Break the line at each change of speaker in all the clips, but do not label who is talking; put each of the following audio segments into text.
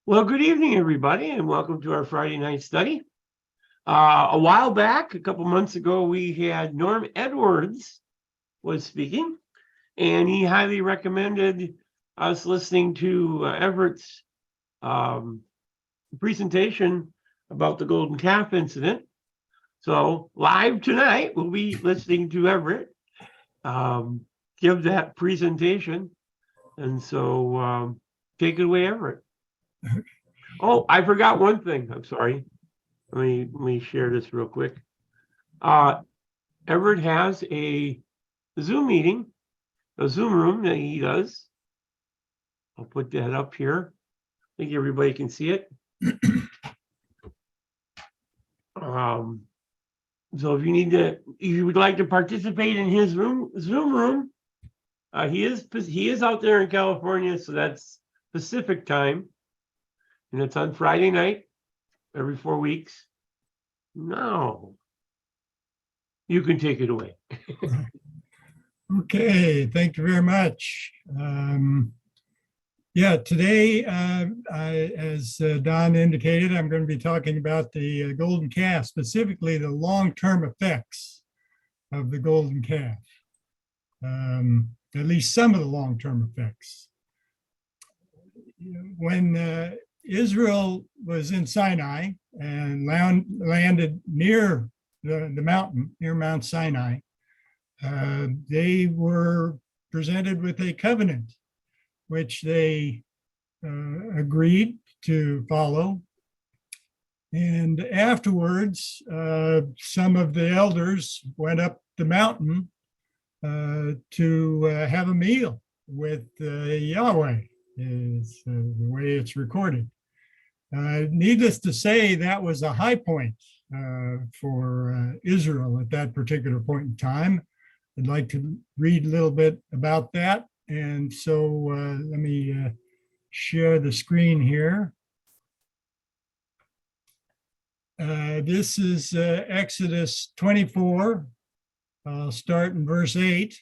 Well, good evening, everybody, and welcome to our Friday night study. A while back, a couple months ago, we had Norm Edwards was speaking, and he highly recommended us listening to Everett's presentation about the golden calf incident. So live tonight, we'll be listening to Everett give that presentation. And so take it away, Everett. Oh, I forgot one thing. I'm sorry. Let me share this real quick. Everett has a Zoom meeting, a Zoom room that he does. I'll put that up here. I think everybody can see it. So if if you would like to participate in his Zoom room, he is out there in California, so that's Pacific time, and it's on Friday night every 4 weeks. Now you can take it away.
Okay, thank you very much. Today, as Don indicated, I'm going to be talking about the golden calf, specifically the long-term effects of the golden calf, at least some of the long-term effects. When Israel was in Sinai and landed near the mountain, near Mount Sinai, they were presented with a covenant, which they agreed to follow. And afterwards, some of the elders went up the mountain to have a meal with Yahweh, is the way it's recorded. Needless to say, that was a high point for Israel at that particular point in time. I'd like to read a little bit about that. And so let me share the screen here. This is Exodus 24. I'll start in verse 8.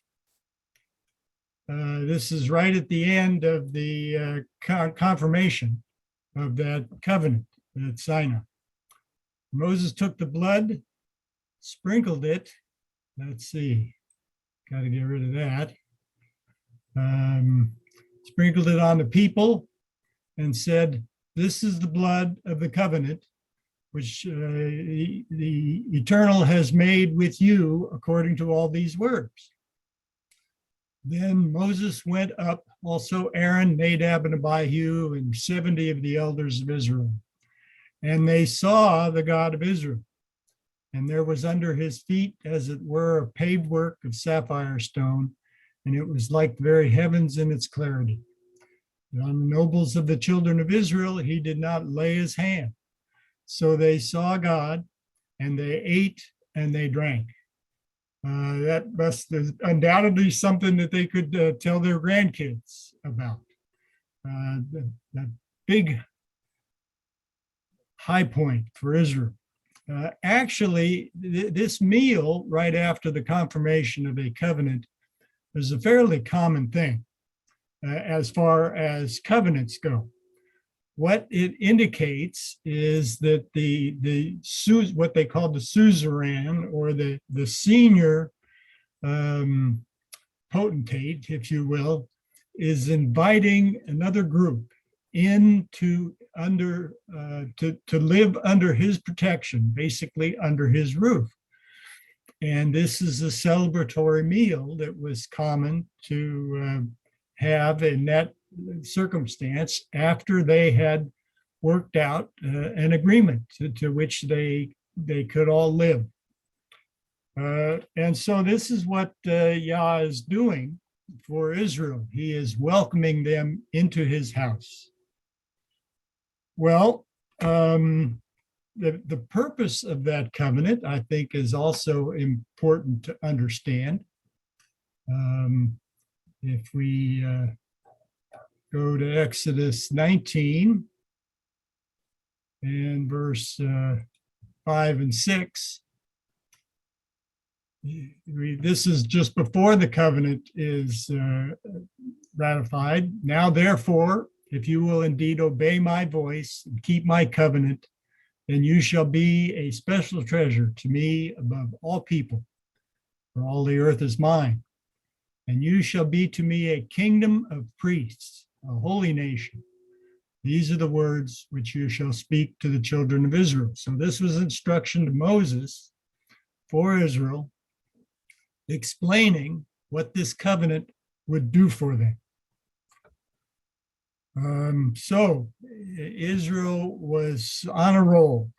This is right at the end of the confirmation of that covenant at Sinai. Moses took the blood, sprinkled it. Let's see. Got to get rid of that. Sprinkled it on the people and said, "This is the blood of the covenant, which the Eternal has made with you according to all these words." Then Moses went up, also Aaron, Nadab, and Abihu, and 70 of the elders of Israel. And they saw the God of Israel. And there was under his feet, as it were, a paved work of sapphire stone, and it was like the very heavens in its clarity. And on the nobles of the children of Israel, he did not lay his hand. So they saw God, and they ate and they drank. That must is undoubtedly something that they could tell their grandkids about. That big high point for Israel. Actually, this meal right after the confirmation of a covenant is a fairly common thing as far as covenants go. What it indicates is that what they call the suzerain, or the senior potentate, if you will, is inviting another group in to live under his protection, basically under his roof. And this is a celebratory meal that was common to have in that circumstance after they had worked out an agreement to which they could all live. And so this is what Yah is doing for Israel. He is welcoming them into his house. Well, the purpose of that covenant, I think, is also important to understand. If we go to Exodus 19 and verse 5 and 6, this is just before the covenant is ratified. Now, therefore, if you will indeed obey my voice and keep my covenant, then you shall be a special treasure to me above all people, for all the earth is mine. And you shall be to me a kingdom of priests, a holy nation. These are the words which you shall speak to the children of Israel. So this was instruction to Moses for Israel, explaining what this covenant would do for them. So Israel was on a roll.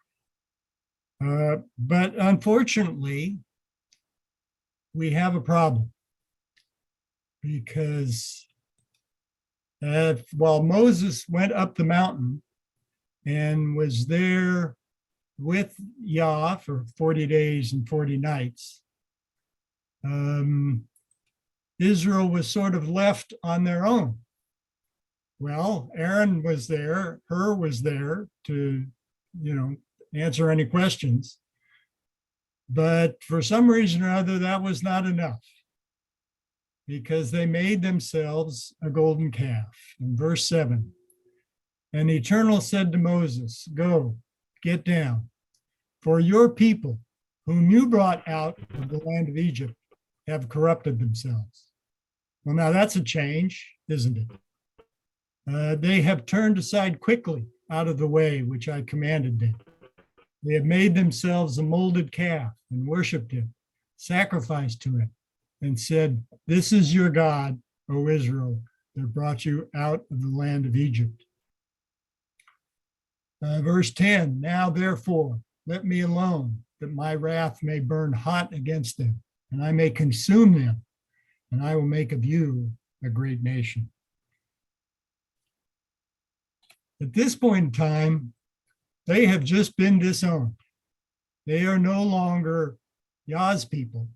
But unfortunately, we have a problem, because while Moses went up the mountain and was there with Yah for 40 days and 40 nights, Israel was sort of left on their own. Well, Aaron was there, Hur was there to, answer any questions. But for some reason or other, that was not enough, because they made themselves a golden calf. In verse 7, and the Eternal said to Moses, go, get down, for your people, whom you brought out of the land of Egypt, have corrupted themselves. Well, now that's a change, isn't it? They have turned aside quickly out of the way which I commanded them. They have made themselves a molded calf and worshiped it, sacrificed to it, and said, this is your God, O Israel, that brought you out of the land of Egypt. Verse 10, now therefore, let me alone, that my wrath may burn hot against them, and I may consume them, and I will make of you a great nation. At this point in time, they have just been disowned. They are no longer Yah's people,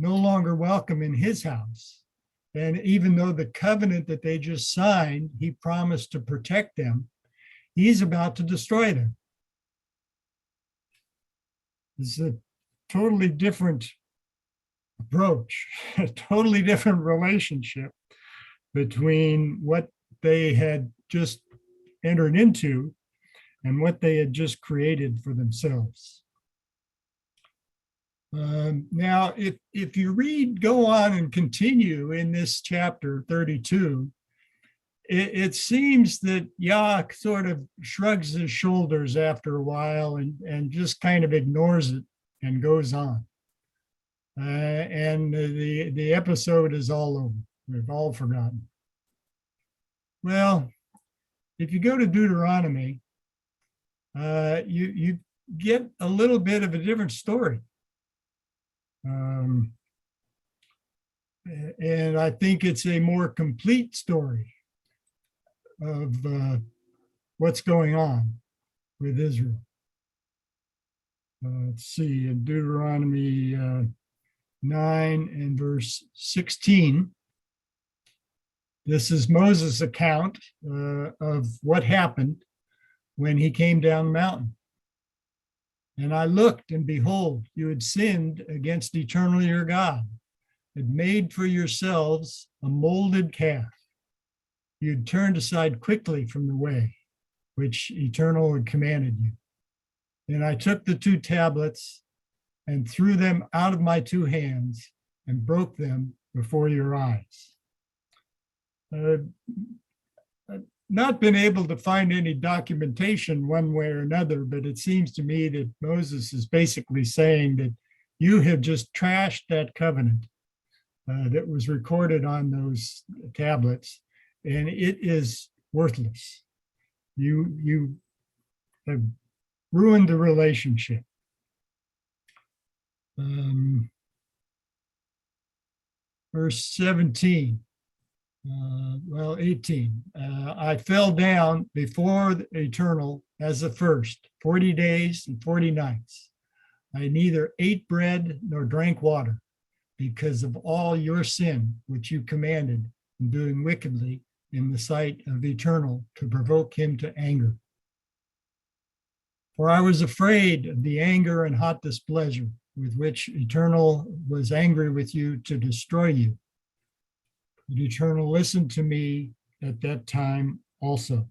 no longer welcome in his house. And even though the covenant that they just signed, he promised to protect them, he's about to destroy them. It's a totally different approach, a totally different relationship between what they had just entered into and what they had just created for themselves. Now, if you go on and continue in this chapter 32, it seems that Yah sort of shrugs his shoulders after a while and just kind of ignores it and goes on. And the episode is all over. We've all forgotten. Well, if you go to Deuteronomy, you get a little bit of a different story. And I think it's a more complete story of what's going on with Israel. Let's see, in Deuteronomy 9 and verse 16, this is Moses' account of what happened when he came down the mountain. And I looked, and behold, you had sinned against Eternal your God, had made for yourselves a molded calf. You'd turned aside quickly from the way which Eternal had commanded you. And I took the 2 tablets and threw them out of my 2 hands and broke them before your eyes. I've not been able to find any documentation one way or another, but it seems to me that Moses is basically saying that you have just trashed that covenant that was recorded on those tablets, and it is worthless. You have ruined the relationship. Verse 17. 18. I fell down before the Eternal as the first, 40 days and 40 nights. I neither ate bread nor drank water because of all your sin, which you commanded in doing wickedly in the sight of the Eternal to provoke him to anger. For I was afraid of the anger and hot displeasure with which Eternal was angry with you to destroy you. The Eternal listened to me at that time also.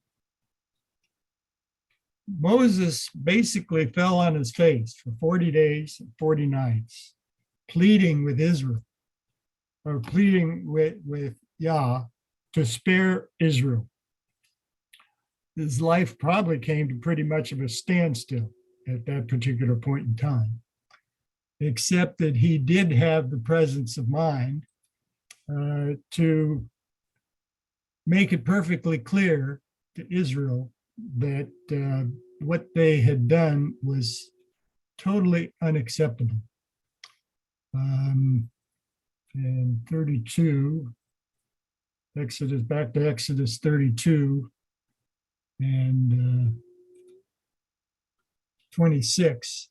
Moses basically fell on his face for 40 days and 40 nights, pleading with Israel, or pleading with Yah to spare Israel. His life probably came to pretty much of a standstill at that particular point in time, except that he did have the presence of mind to make it perfectly clear to Israel that what they had done was totally unacceptable. And 32, Exodus, back to Exodus 32 and 26.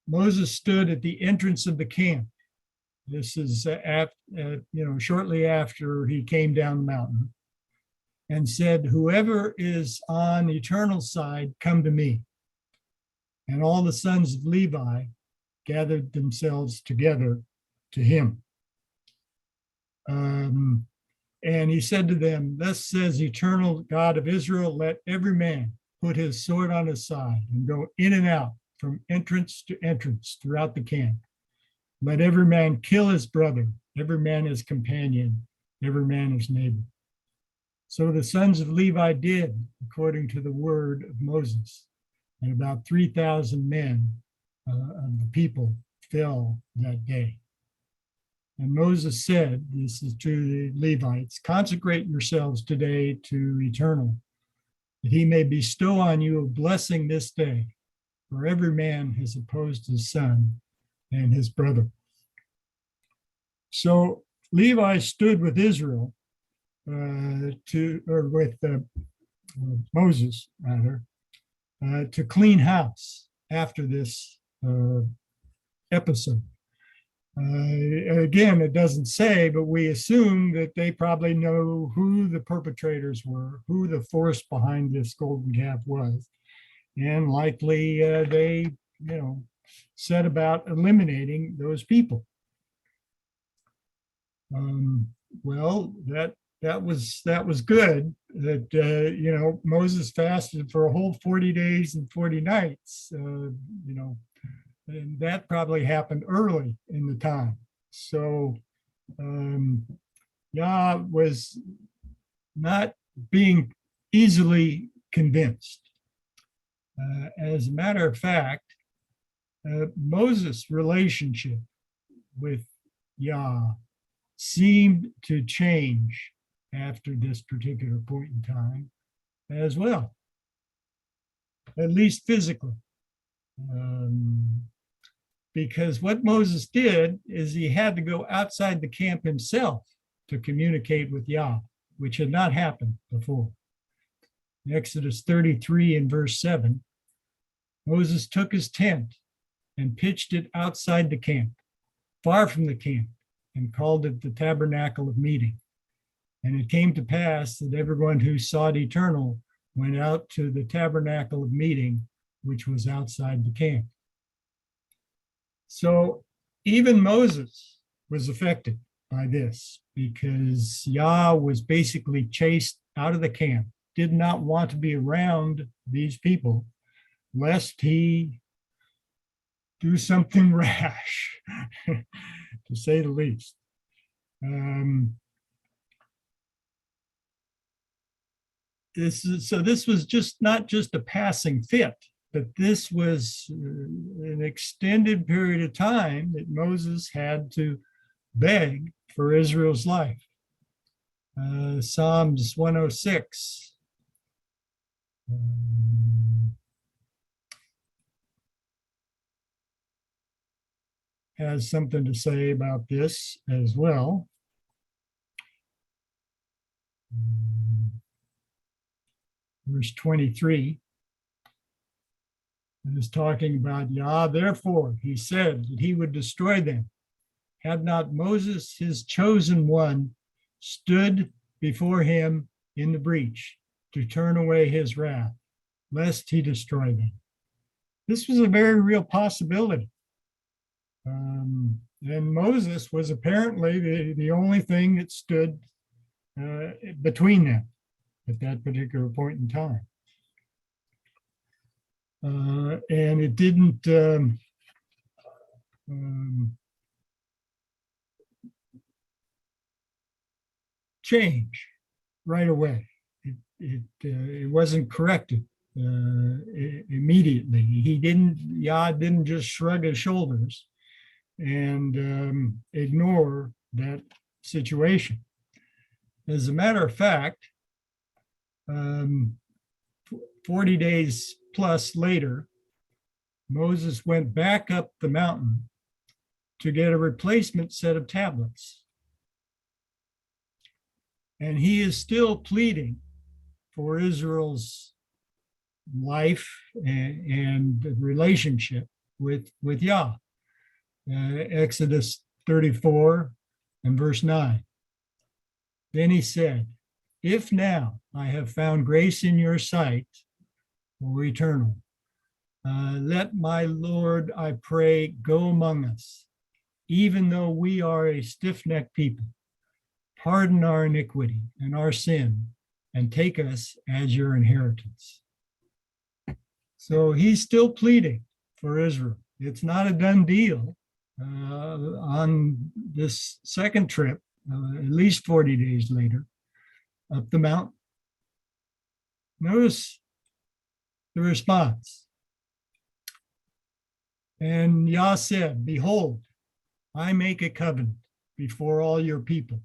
Moses stood at the entrance of the camp. This is shortly after he came down the mountain, and said, "Whoever is on the eternal side, come to me." And all the sons of Levi gathered themselves together to him. And he said to them, "Thus says eternal God of Israel, let every man put his sword on his side and go in and out from entrance to entrance throughout the camp. Let every man kill his brother, every man his companion, every man his neighbor." So the sons of Levi did according to the word of Moses, and about 3,000 men of the people fell that day. And Moses said, this is to the Levites, "Consecrate yourselves today to eternal, that he may bestow on you a blessing this day, for every man has opposed his son and his brother." So Levi stood with Israel with Moses rather, to clean house after this episode. Again, it doesn't say, but we assume that they probably know who the perpetrators were, who the force behind this golden calf was, and likely they, set about eliminating those people. Well, that was good. That Moses fasted for a whole 40 days and 40 nights. And that probably happened early in the time. So Yah was not being easily convinced. As a matter of fact, Moses' relationship with Yah seemed to change after this particular point in time as well, at least physically. Because what Moses did is he had to go outside the camp himself to communicate with Yah, which had not happened before. In Exodus 33 and verse 7, Moses took his tent and pitched it outside the camp, far from the camp, and called it the tabernacle of meeting. And it came to pass that everyone who sought eternal went out to the tabernacle of meeting, which was outside the camp. So even Moses was affected by this, because Yah was basically chased out of the camp, did not want to be around these people, lest he do something rash, to say the least. This was just not just a passing fit, but this was an extended period of time that Moses had to beg for Israel's life. Psalms 106. Has something to say about this as well. Verse 23 is talking about Yah. Therefore, he said that he would destroy them. Had not Moses, his chosen one, stood before him in the breach to turn away his wrath, lest he destroy them. This was a very real possibility. And Moses was apparently the only thing that stood between them at that particular point in time. And it didn't change right away. It wasn't corrected immediately. Yah didn't just shrug his shoulders and ignore that situation. As a matter of fact, 40 days plus later, Moses went back up the mountain to get a replacement set of tablets. And he is still pleading for Israel's life and relationship with Yah. Exodus 34 and verse 9. Then he said, if now I have found grace in your sight, O Eternal, let my Lord, I pray, go among us, even though we are a stiff-necked people. Pardon our iniquity and our sin, and take us as your inheritance. So he's still pleading for Israel. It's not a done deal. On this second trip, at least 40 days later, up the mountain. Notice the response. And Yah said, behold, I make a covenant before all your people.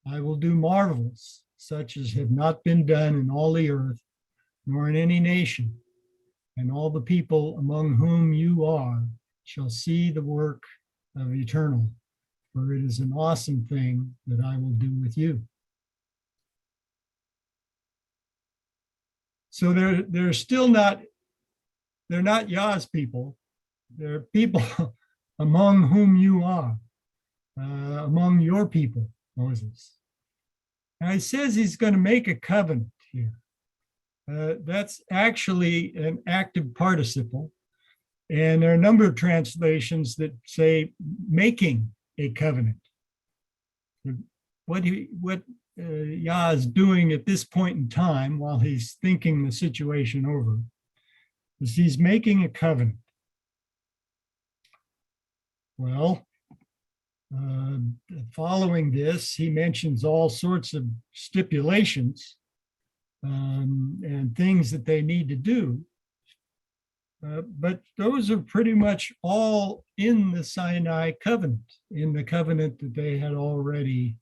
I will do marvels such as have not been done in all the earth, nor in any nation. And all the people among whom you are shall see the work of Eternal, for it is an awesome thing that I will do with you. So they're still not, they're not Yah's people. They're people among whom you are, among your people, Moses. Now he says he's going to make a covenant here. That's actually an active participle. And there are a number of translations that say making a covenant. What Yah is doing at this point in time while he's thinking the situation over is he's making a covenant. Well, following this, he mentions all sorts of stipulations and things that they need to do. But those are pretty much all in the Sinai covenant, in the covenant that they had already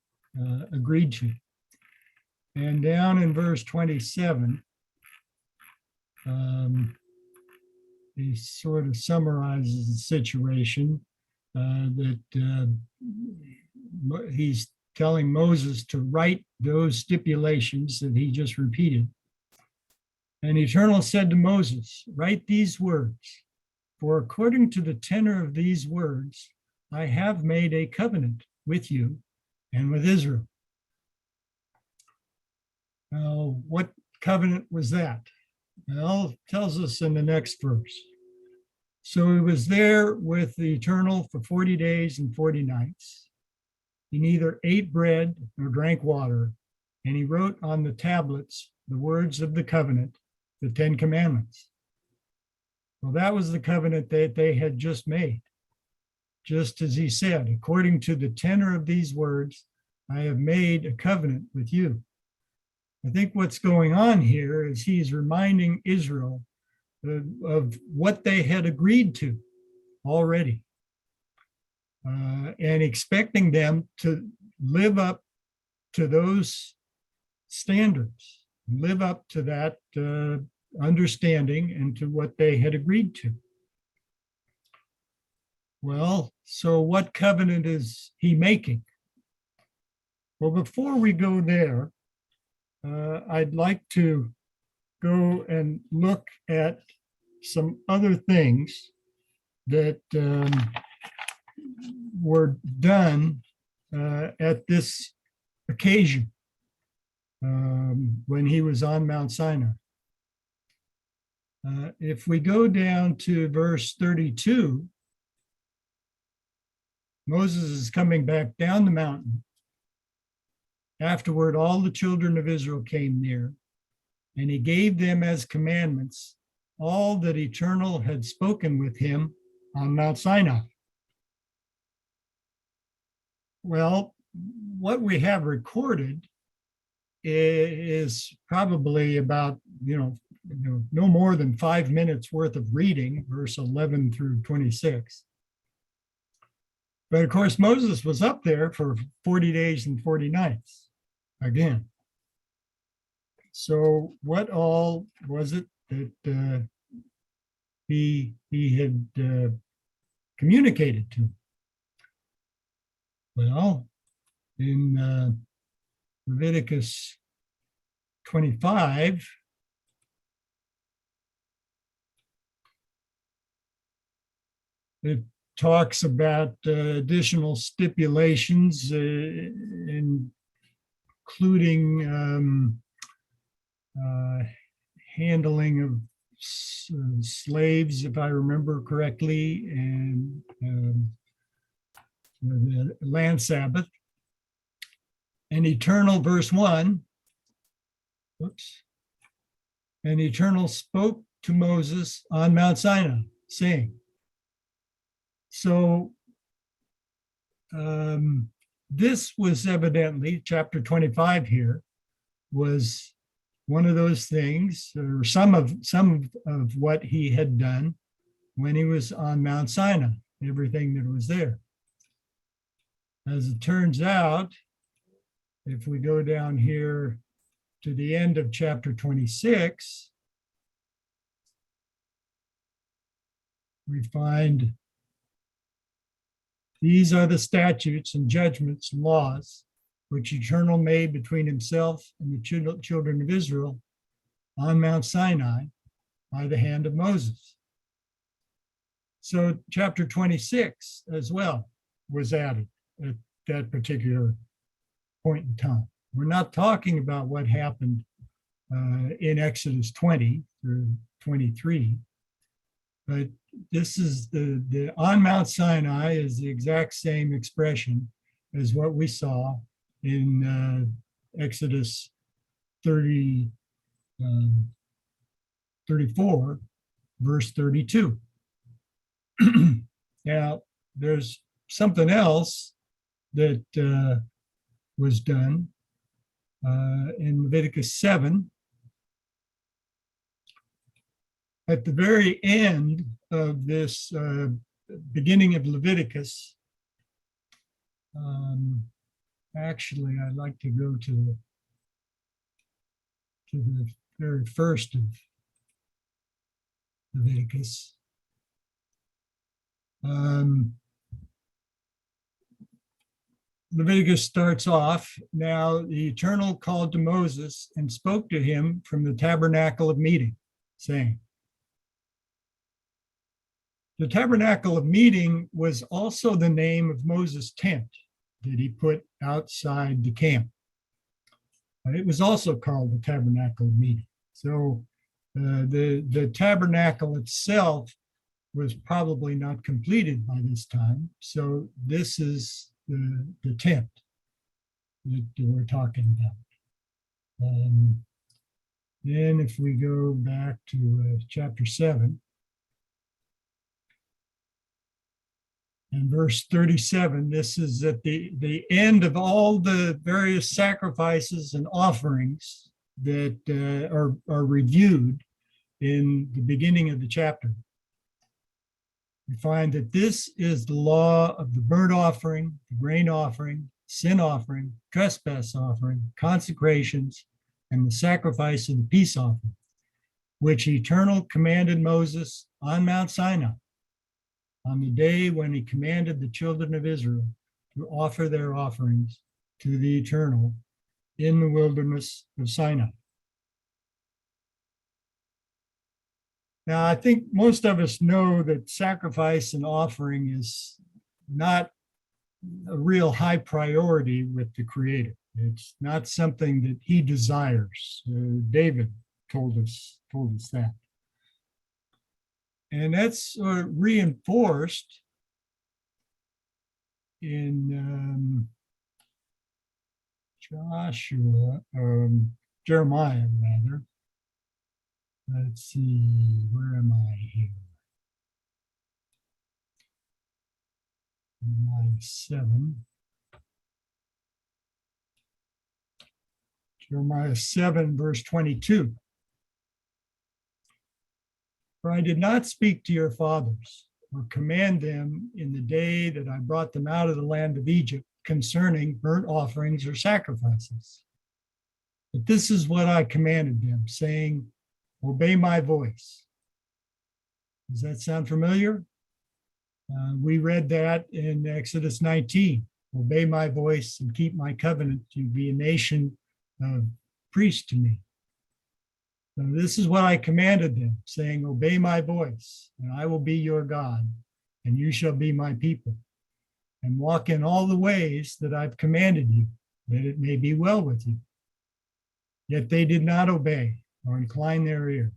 agreed to. And down in verse 27, he sort of summarizes the situation that he's telling Moses to write those stipulations that he just repeated. And Eternal said to Moses, write these words, for according to the tenor of these words, I have made a covenant with you and with Israel. Now, what covenant was that? Well, it tells us in the next verse. So he was there with the Eternal for 40 days and 40 nights. He neither ate bread nor drank water, and he wrote on the tablets the words of the covenant, the 10 Commandments. Well, that was the covenant that they had just made. Just as he said, according to the tenor of these words, I have made a covenant with you. I think what's going on here is he's reminding Israel of what they had agreed to already and expecting them to live up to those standards, live up to that understanding and to what they had agreed to. Well, so what covenant is he making? Well, before we go there, I'd like to go and look at some other things that were done at this occasion when he was on Mount Sinai. If we go down to verse 32, Moses is coming back down the mountain. Afterward, all the children of Israel came near, and he gave them as commandments all that Eternal had spoken with him on Mount Sinai. Well, what we have recorded is probably about, no more than 5 minutes worth of reading, verse 11 through 26. But of course, Moses was up there for 40 days and 40 nights again. So what all was it that he had communicated to? Well, in Leviticus 25, it talks about additional stipulations, including handling of slaves, if I remember correctly, and the land Sabbath. And Eternal, verse 1, and Eternal spoke to Moses on Mount Sinai, saying. So this was evidently, chapter 25 here, was one of those things, or some of what he had done when he was on Mount Sinai, everything that was there. As it turns out, if we go down here to the end of chapter 26, we find these are the statutes and judgments and laws which Eternal made between himself and the children of Israel on Mount Sinai by the hand of Moses. So chapter 26 as well was added at that particular point in time. We're not talking about what happened in Exodus 20 through 23, but this is the on Mount Sinai is the exact same expression as what we saw in Exodus 34, verse 32. Now, there's something else that was done in Leviticus 7. At the very end of this beginning of Leviticus, actually, I'd like to go to the very first of Leviticus. Leviticus starts off, now the Eternal called to Moses and spoke to him from the tabernacle of meeting, saying. The tabernacle of meeting was also the name of Moses' tent that he put outside the camp. It was also called the tabernacle of meeting. So the tabernacle itself was probably not completed by this time. So this is the tent that we're talking about. Then if we go back to chapter 7, and verse 37, this is at the end of all the various sacrifices and offerings that are reviewed in the beginning of the chapter. We find that this is the law of the burnt offering, the grain offering, sin offering, trespass offering, consecrations, and the sacrifice of the peace offering, which Eternal commanded Moses on Mount Sinai, on the day when he commanded the children of Israel to offer their offerings to the Eternal in the wilderness of Sinai. Now, I think most of us know that sacrifice and offering is not a real high priority with the Creator. It's not something that he desires. David told us that. And that's reinforced in Jeremiah rather. Let's see, where am I here? Jeremiah 7. Jeremiah 7, verse 22. For I did not speak to your fathers or command them in the day that I brought them out of the land of Egypt concerning burnt offerings or sacrifices. But this is what I commanded them, saying, obey my voice. Does that sound familiar? We read that in Exodus 19. Obey my voice and keep my covenant to be a nation of priests to me. So this is what I commanded them, saying, obey my voice, and I will be your God, and you shall be my people, and walk in all the ways that I've commanded you, that it may be well with you. Yet they did not obey or incline their ear,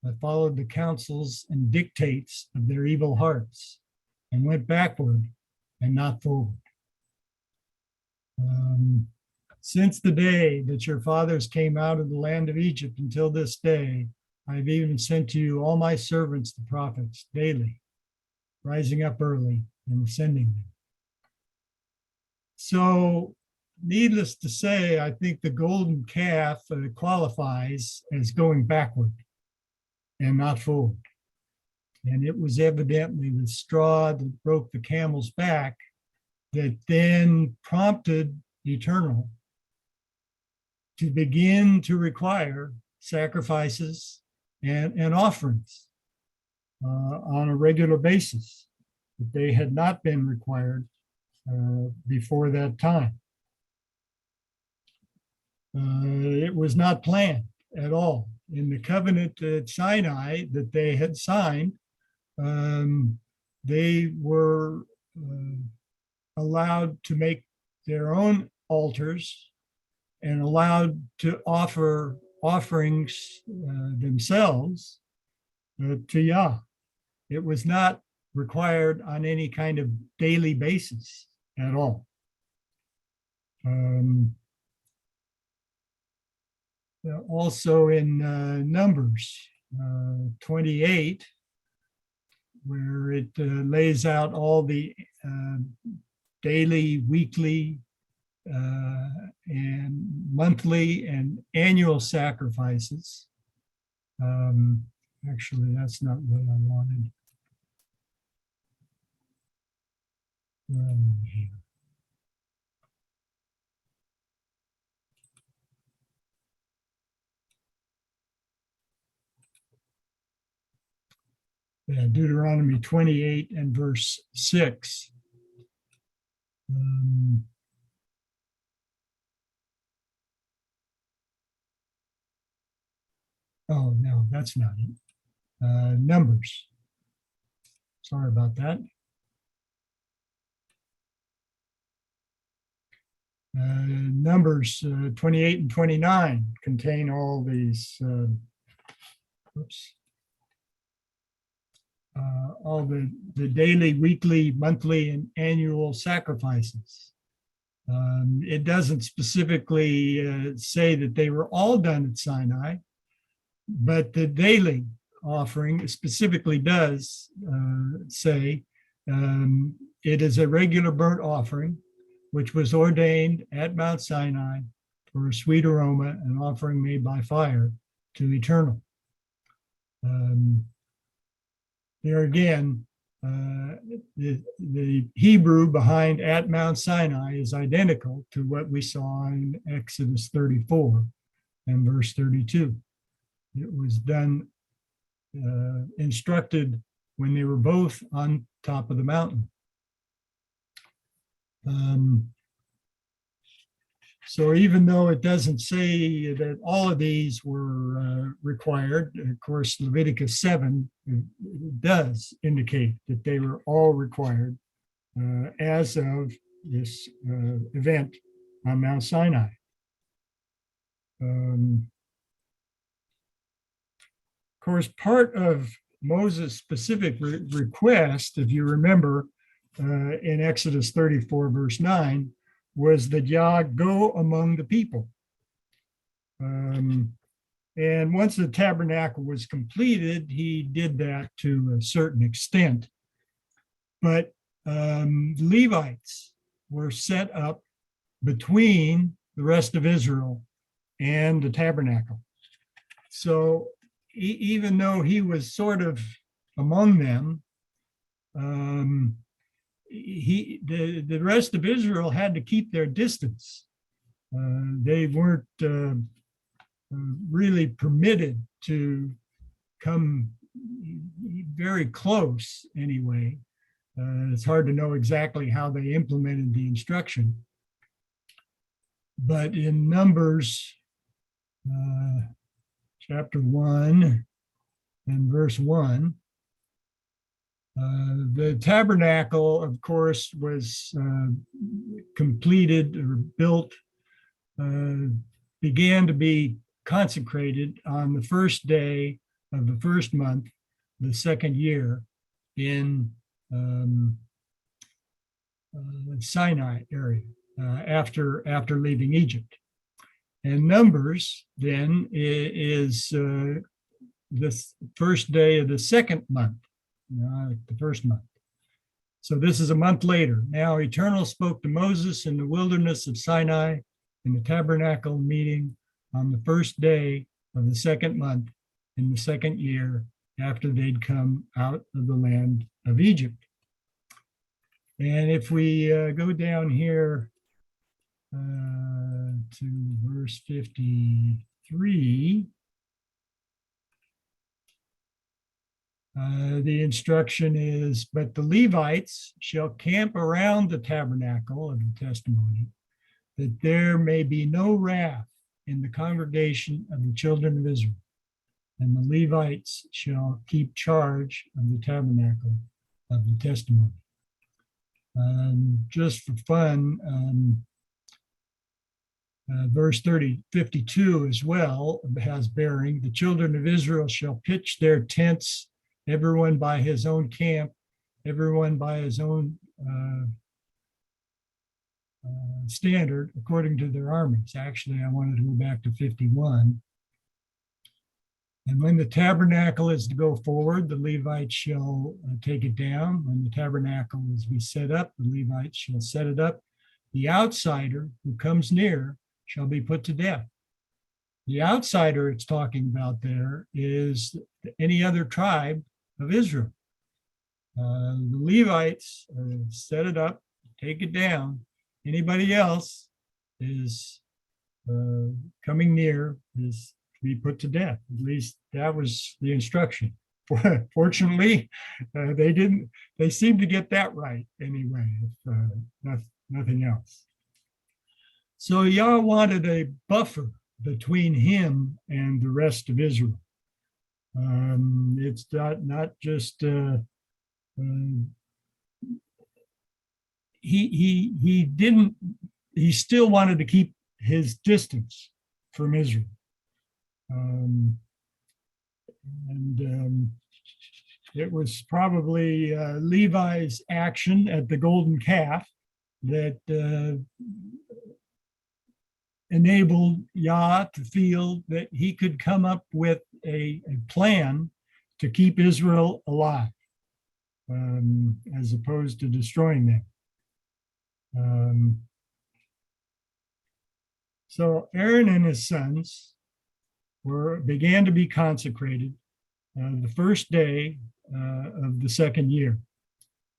but followed the counsels and dictates of their evil hearts, and went backward and not forward. Since the day that your fathers came out of the land of Egypt until this day, I've even sent to you all my servants, the prophets, daily, rising up early and sending them. So, needless to say, I think the golden calf qualifies as going backward and not forward. And it was evidently the straw that broke the camel's back that then prompted the Eternal to begin to require sacrifices and offerings on a regular basis that they had not been required before that time. It was not planned at all. In the covenant at Sinai that they had signed, they were allowed to make their own altars and allowed to offer offerings themselves to Yah. It was not required on any kind of daily basis at all. Also in Numbers 28, where it lays out all the daily, weekly, and monthly and annual sacrifices. Actually, that's not what I wanted. Yeah, Deuteronomy 28 and verse 6. Oh, no, that's not it. Numbers. Sorry about that. Numbers 28 and 29 contain all these, all the daily, weekly, monthly, and annual sacrifices. It doesn't specifically say that they were all done at Sinai, but the daily offering specifically does say it is a regular burnt offering, which was ordained at Mount Sinai for a sweet aroma, an offering made by fire to Eternal. There again, the Hebrew behind at Mount Sinai is identical to what we saw in Exodus 34 and verse 32. It was done, instructed when they were both on top of the mountain. So even though it doesn't say that all of these were required, of course, Leviticus 7 does indicate that they were all required as of this event on Mount Sinai. Of course, part of Moses' specific request, if you remember, in Exodus 34, verse 9, was that Yah go among the people. And once the tabernacle was completed, he did that to a certain extent. But Levites were set up between the rest of Israel and the tabernacle. So even though he was sort of among them, the rest of Israel had to keep their distance. They weren't really permitted to come very close anyway. It's hard to know exactly how they implemented the instruction. But in Numbers chapter 1 and verse 1, the tabernacle, of course, was completed or built, began to be consecrated on the first day of the first month, the second year, in Sinai area after leaving Egypt. And Numbers then is the first day of the second month, the first month. So this is a month later. Now Eternal spoke to Moses in the wilderness of Sinai in the tabernacle meeting on the first day of the second month in the second year after they'd come out of the land of Egypt. And if we go down here to verse 53, the instruction is, but the Levites shall camp around the tabernacle of the testimony, that there may be no wrath in the congregation of the children of Israel. And the Levites shall keep charge of the tabernacle of the testimony. Just for fun, verse 52 as well has bearing. The children of Israel shall pitch their tents, everyone by his own camp, everyone by his own standard, according to their armies. Actually, I wanted to go back to 51. And when the tabernacle is to go forward, the Levites shall take it down. When the tabernacle is to be set up, the Levites shall set it up. The outsider who comes near shall be put to death. The outsider it's talking about there is any other tribe of Israel. The Levites set it up, take it down. Anybody else is coming near is to be put to death. At least that was the instruction. Fortunately, they seemed to get that right anyway, if nothing else. So Yah wanted a buffer between him and the rest of Israel. It's not just he still wanted to keep his distance from Israel. It was probably Levi's action at the golden calf that enabled Yah to feel that he could come up with a plan to keep Israel alive, as opposed to destroying them. So Aaron and his sons began to be consecrated the first day of the second year,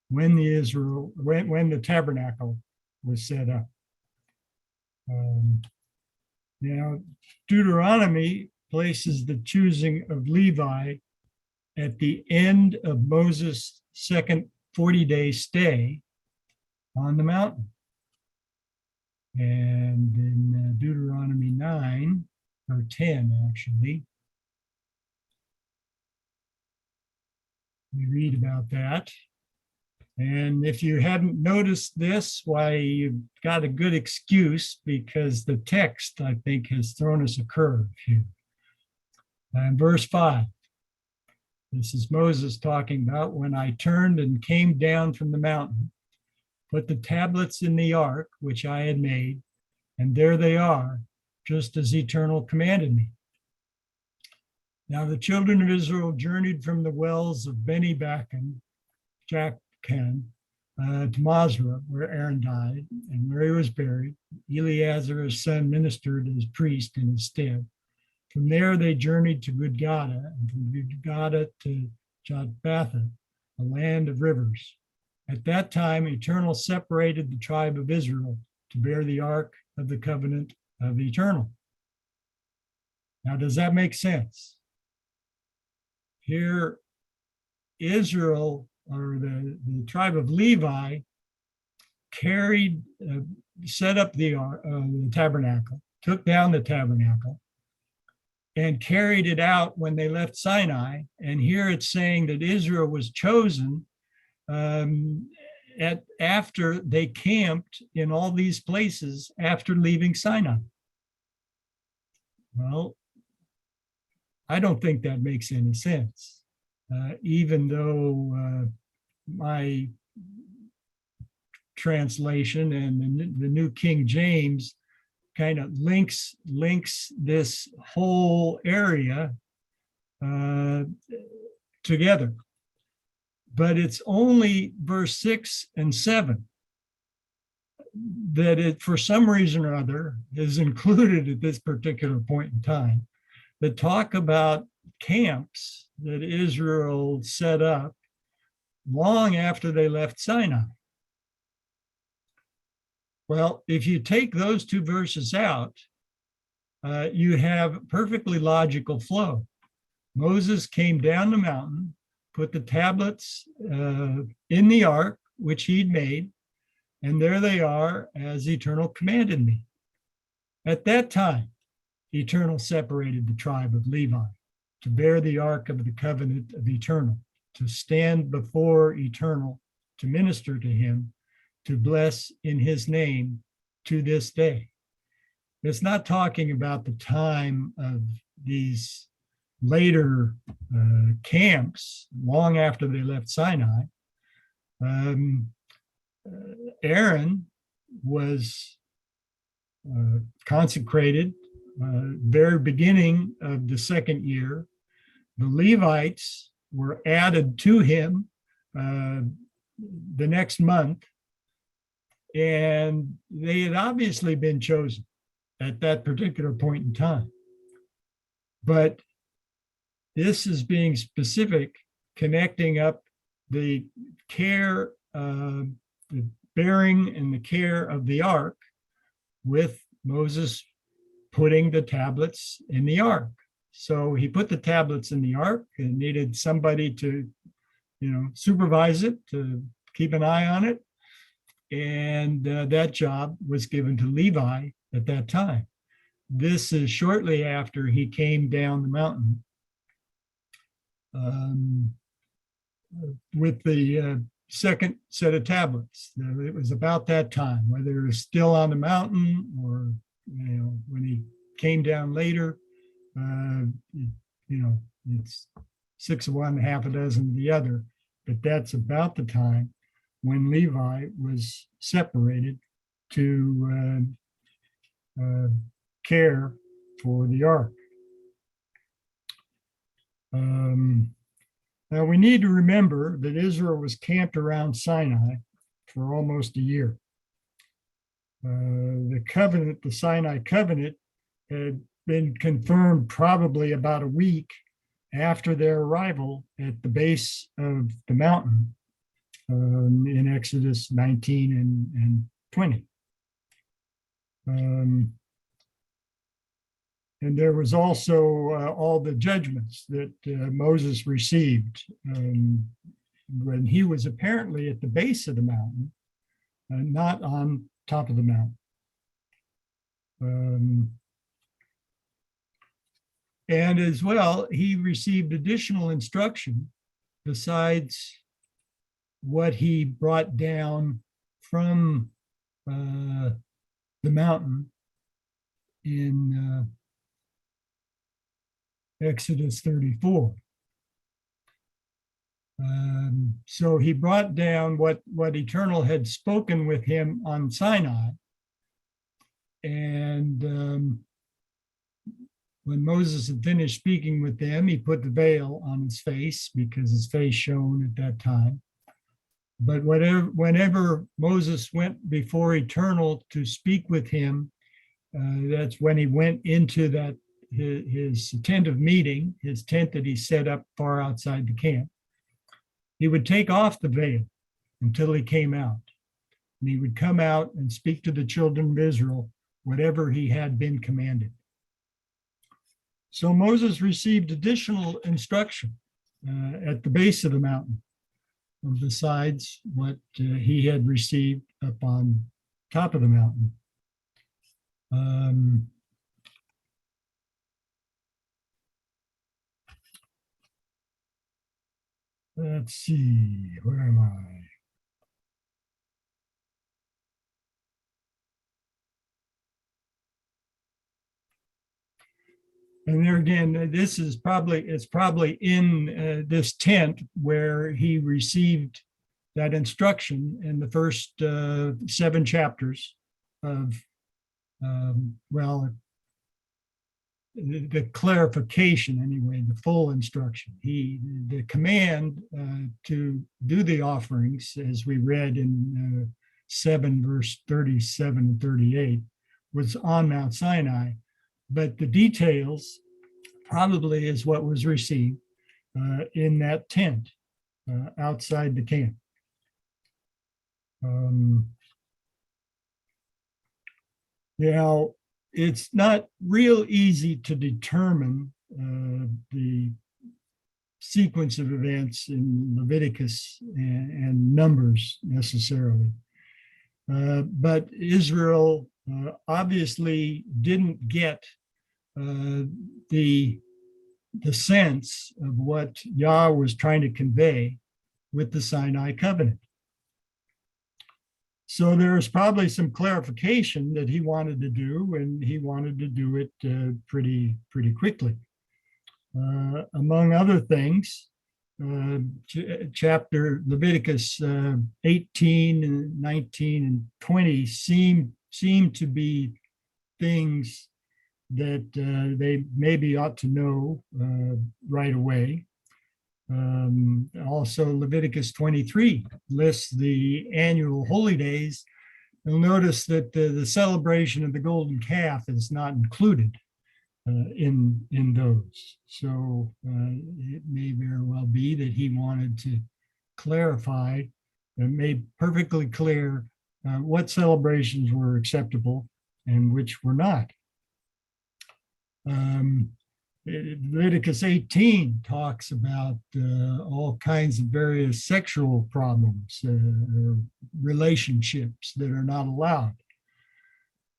when the tabernacle was set up. Now, Deuteronomy places the choosing of Levi at the end of Moses' second 40-day stay on the mountain. And in Deuteronomy 9, or 10 actually, we read about that. And if you hadn't noticed this, why, you've got a good excuse, because the text, I think, has thrown us a curve here. And verse 5, this is Moses talking about, when I turned and came down from the mountain put the tablets in the ark, which I had made, and there they are, just as Eternal commanded me. Now the children of Israel journeyed from the wells of Beni Bacan, Jachan, to Masra, where Aaron died and where he was buried. Eleazar, his son, ministered as priest in his stead. From there, they journeyed to Gudgodah, and from Gudgodah to Jotbatha, a land of rivers. At that time, Eternal separated the tribe of Israel to bear the ark of the covenant of Eternal. Now, does that make sense? Here, Israel, or the tribe of Levi, set up the tabernacle, took down the tabernacle, and carried it out when they left Sinai. And here it's saying that Israel was chosen after they camped in all these places after leaving Sinai. Well, I don't think that makes any sense, even though my translation and the New King James kind of links this whole area together. But it's only verse 6 and 7 that it, for some reason or other, is included at this particular point in time, that talk about camps that Israel set up long after they left Sinai. Well, if you take those two verses out, you have a perfectly logical flow. Moses came down the mountain, put the tablets in the ark, which he'd made, and there they are, as Eternal commanded me. At that time, Eternal separated the tribe of Levi to bear the ark of the covenant of Eternal, to stand before Eternal, to minister to him, to bless in his name to this day. It's not talking about the time of these later camps, long after they left Sinai. Aaron was consecrated very beginning of the second year. The Levites were added to him the next month, and they had obviously been chosen at that particular point in time. But this is being specific, connecting up the care, the bearing and the care of the ark with Moses putting the tablets in the ark. So he put the tablets in the ark and needed somebody to, supervise it, to keep an eye on it. And that job was given to Levi at that time. This is shortly after he came down the mountain with the second set of tablets. It was about that time, whether it was still on the mountain or when he came down later. It's 6 of one, half a dozen of the other, but that's about the time when Levi was separated to care for the ark. Now we need to remember that Israel was camped around Sinai for almost a year. The covenant, the Sinai covenant, had been confirmed probably about a week after their arrival at the base of the mountain in Exodus 19 and 20. And there was also all the judgments that Moses received when he was apparently at the base of the mountain, not on top of the mountain. And as well, he received additional instruction besides what he brought down from the mountain in Exodus 34. So he brought down what Eternal had spoken with him on Sinai. And when Moses had finished speaking with them, he put the veil on his face because his face shone at that time. But whenever Moses went before Eternal to speak with him, that's when he went into that his tent of meeting, his tent that he set up far outside the camp. He would take off the veil until he came out. And he would come out and speak to the children of Israel, whatever he had been commanded. So Moses received additional instruction at the base of the mountain, besides what he had received up on top of the mountain. Let's see, where am I? And there again, it's probably in this tent where he received that instruction in the first 7 chapters of, the clarification anyway, the full instruction. The command to do the offerings, as we read in 7 verse 37 and 38, was on Mount Sinai, but the details probably is what was received in that tent outside the camp. Now, it's not real easy to determine the sequence of events in Leviticus and Numbers necessarily. But Israel obviously didn't get the sense of what Yah was trying to convey with the Sinai covenant. So there's probably some clarification that he wanted to do, and he wanted to do it pretty quickly. Among other things, chapter Leviticus 18 and 19 and 20 seem to be things that they maybe ought to know right away. Also, Leviticus 23 lists the annual holy days. You'll notice that the celebration of the golden calf is not included in those. So it may very well be that he wanted to clarify and made perfectly clear what celebrations were acceptable and which were not. Leviticus 18 talks about all kinds of various sexual problems, relationships that are not allowed.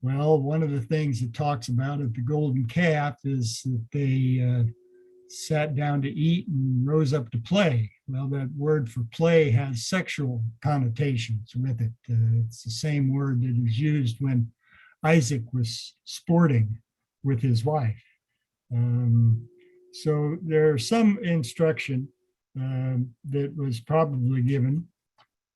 Well, one of the things it talks about at the golden calf is that they sat down to eat and rose up to play. Well, that word for play has sexual connotations with it. It's the same word that is used when Isaac was sporting with his wife. So there's some instruction that was probably given.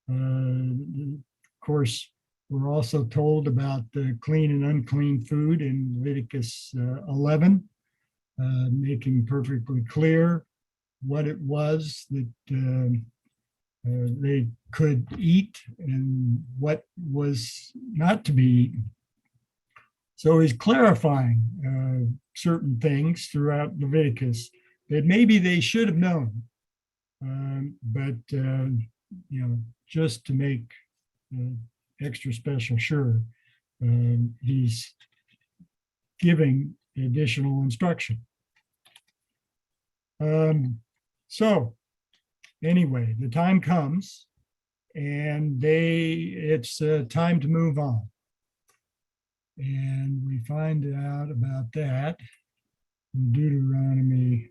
Of course, we're also told about the clean and unclean food in Leviticus 11, making perfectly clear what it was that they could eat and what was not to be eaten. So he's clarifying certain things throughout Leviticus that maybe they should have known, but just to make extra special sure, he's giving additional instruction. So anyway, the time comes, and it's time to move on. And we find out about that in Deuteronomy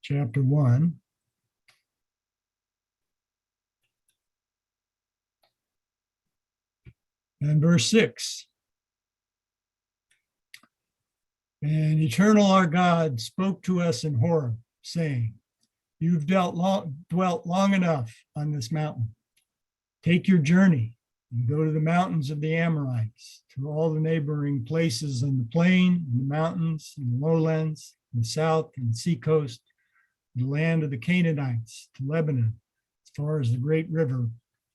chapter 1. And verse 6. And Eternal our God spoke to us in Horeb, saying, You've dwelt long enough on this mountain. Take your journey and go to the mountains of the Amorites, to all the neighboring places in the plain, in the mountains, in the lowlands, in the south and the seacoast, the land of the Canaanites, to Lebanon, as far as the great river,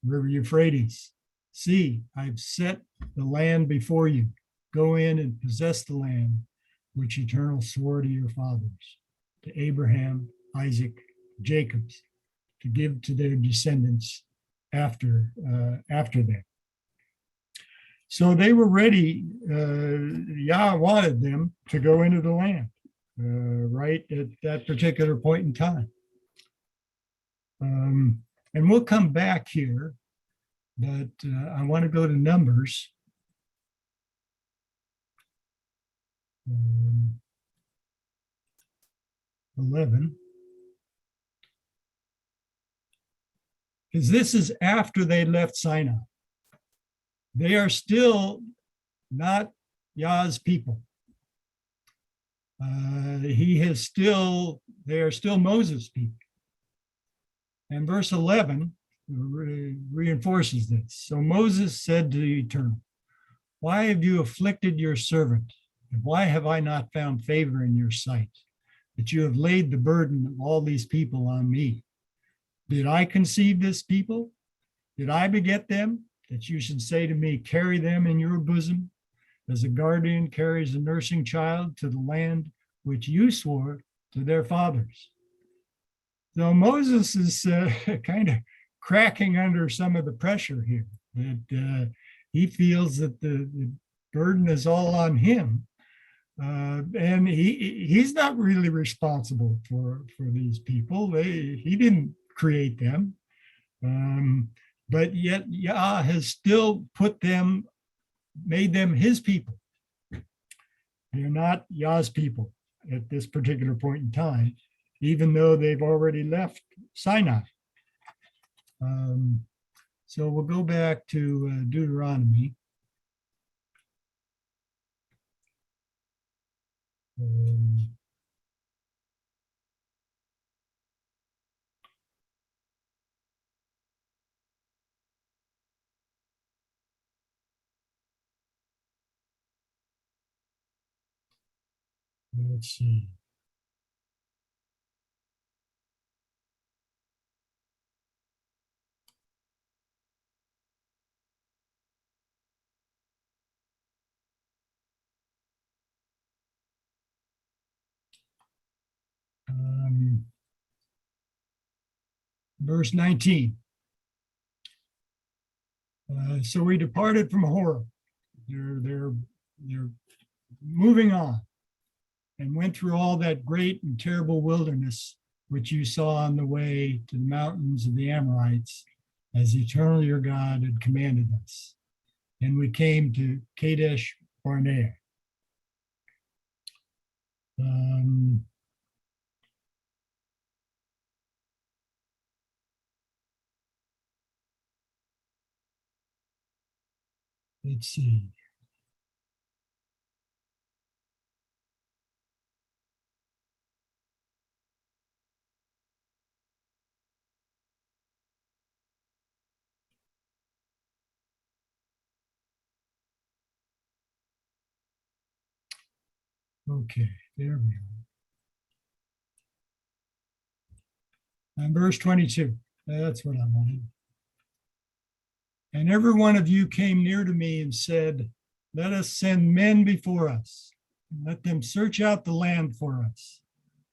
River Euphrates. See, I've set the land before you. Go in and possess the land which Eternal swore to your fathers, to Abraham, Isaac, Jacob's, to give to their descendants after them. So they were ready. Yah wanted them to go into the land right at that particular point in time. And we'll come back here, but I want to go to Numbers. 11. Because this is after they left Sinai. They are still not Yah's people. They are still Moses' people. And verse 11 reinforces this. So Moses said to the Eternal, why have you afflicted your servant? And why have I not found favor in your sight, that you have laid the burden of all these people on me? Did I conceive this people? Did I beget them, that you should say to me, carry them in your bosom, as a guardian carries a nursing child to the land which you swore to their fathers? So Moses is kind of cracking under some of the pressure here, that he feels that the burden is all on him. And he's not really responsible for these people. He didn't create them. But yet Yah has still made them his people. They're not Yah's people at this particular point in time, even though they've already left Sinai. So we'll go back to Deuteronomy. Let's see. Verse 19. So we departed from Horeb. They're moving on and went through all that great and terrible wilderness which you saw on the way to the mountains of the Amorites, as Eternal your God had commanded us. And we came to Kadesh Barnea. Let's see. Okay, there we are. And verse 22, that's what I wanted. And every one of you came near to me and said, let us send men before us, and let them search out the land for us,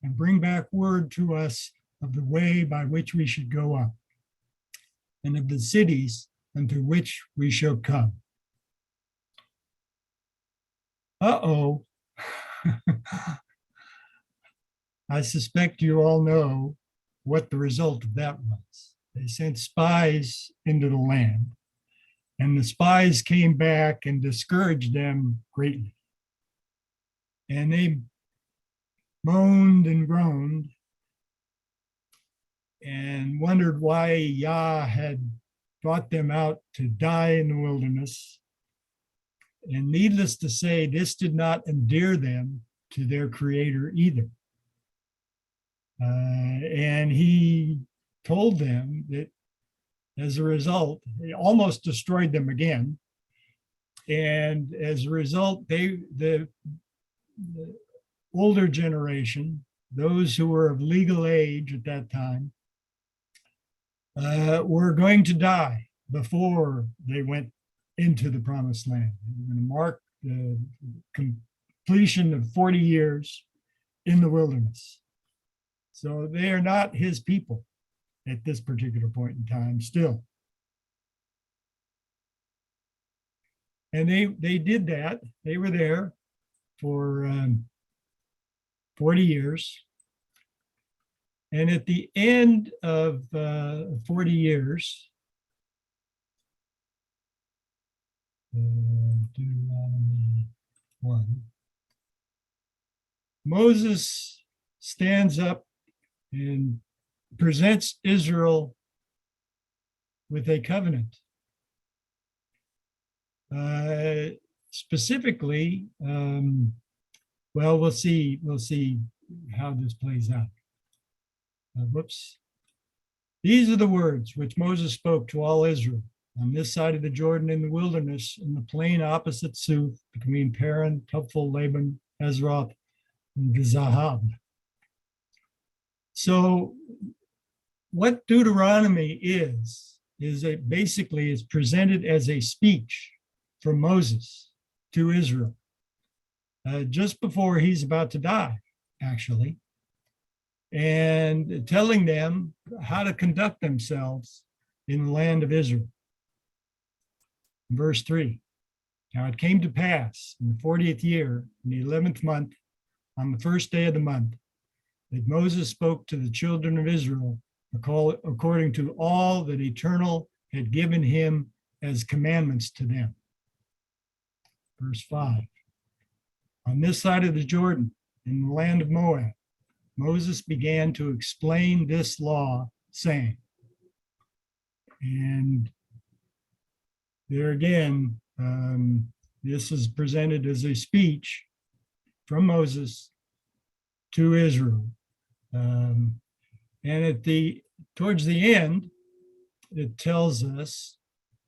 and bring back word to us of the way by which we should go up, and of the cities unto which we shall come. Uh-oh. I suspect you all know what the result of that was. They sent spies into the land, and the spies came back and discouraged them greatly. And they moaned and groaned and wondered why Yah had brought them out to die in the wilderness. And needless to say, this did not endear them to their Creator either. And he told them that as a result, he almost destroyed them again. And as a result, the older generation, those who were of legal age at that time, were going to die before they went into the promised land. They were going to mark the completion of 40 years in the wilderness. So they are not his people at this particular point in time still. And they did that. They were there for 40 years. And at the end of 40 years, Deuteronomy 1, Moses stands up and presents Israel with a covenant. Specifically, well, we'll see how this plays out. Whoops. These are the words which Moses spoke to all Israel on this side of the Jordan in the wilderness, in the plain opposite Suth, between Paran, Tupful, Laban, Ezroth, and Zahab. So what Deuteronomy is it basically is presented as a speech from Moses to Israel just before he's about to die, actually, and telling them how to conduct themselves in the land of Israel. Verse 3, now it came to pass in the 40th year, in the 11th month, on the first day of the month, that Moses spoke to the children of Israel according to all that Eternal had given him as commandments to them. Verse 5, on this side of the Jordan, in the land of Moab, Moses began to explain this law, saying, and there again, this is presented as a speech from Moses to Israel. And towards the end, it tells us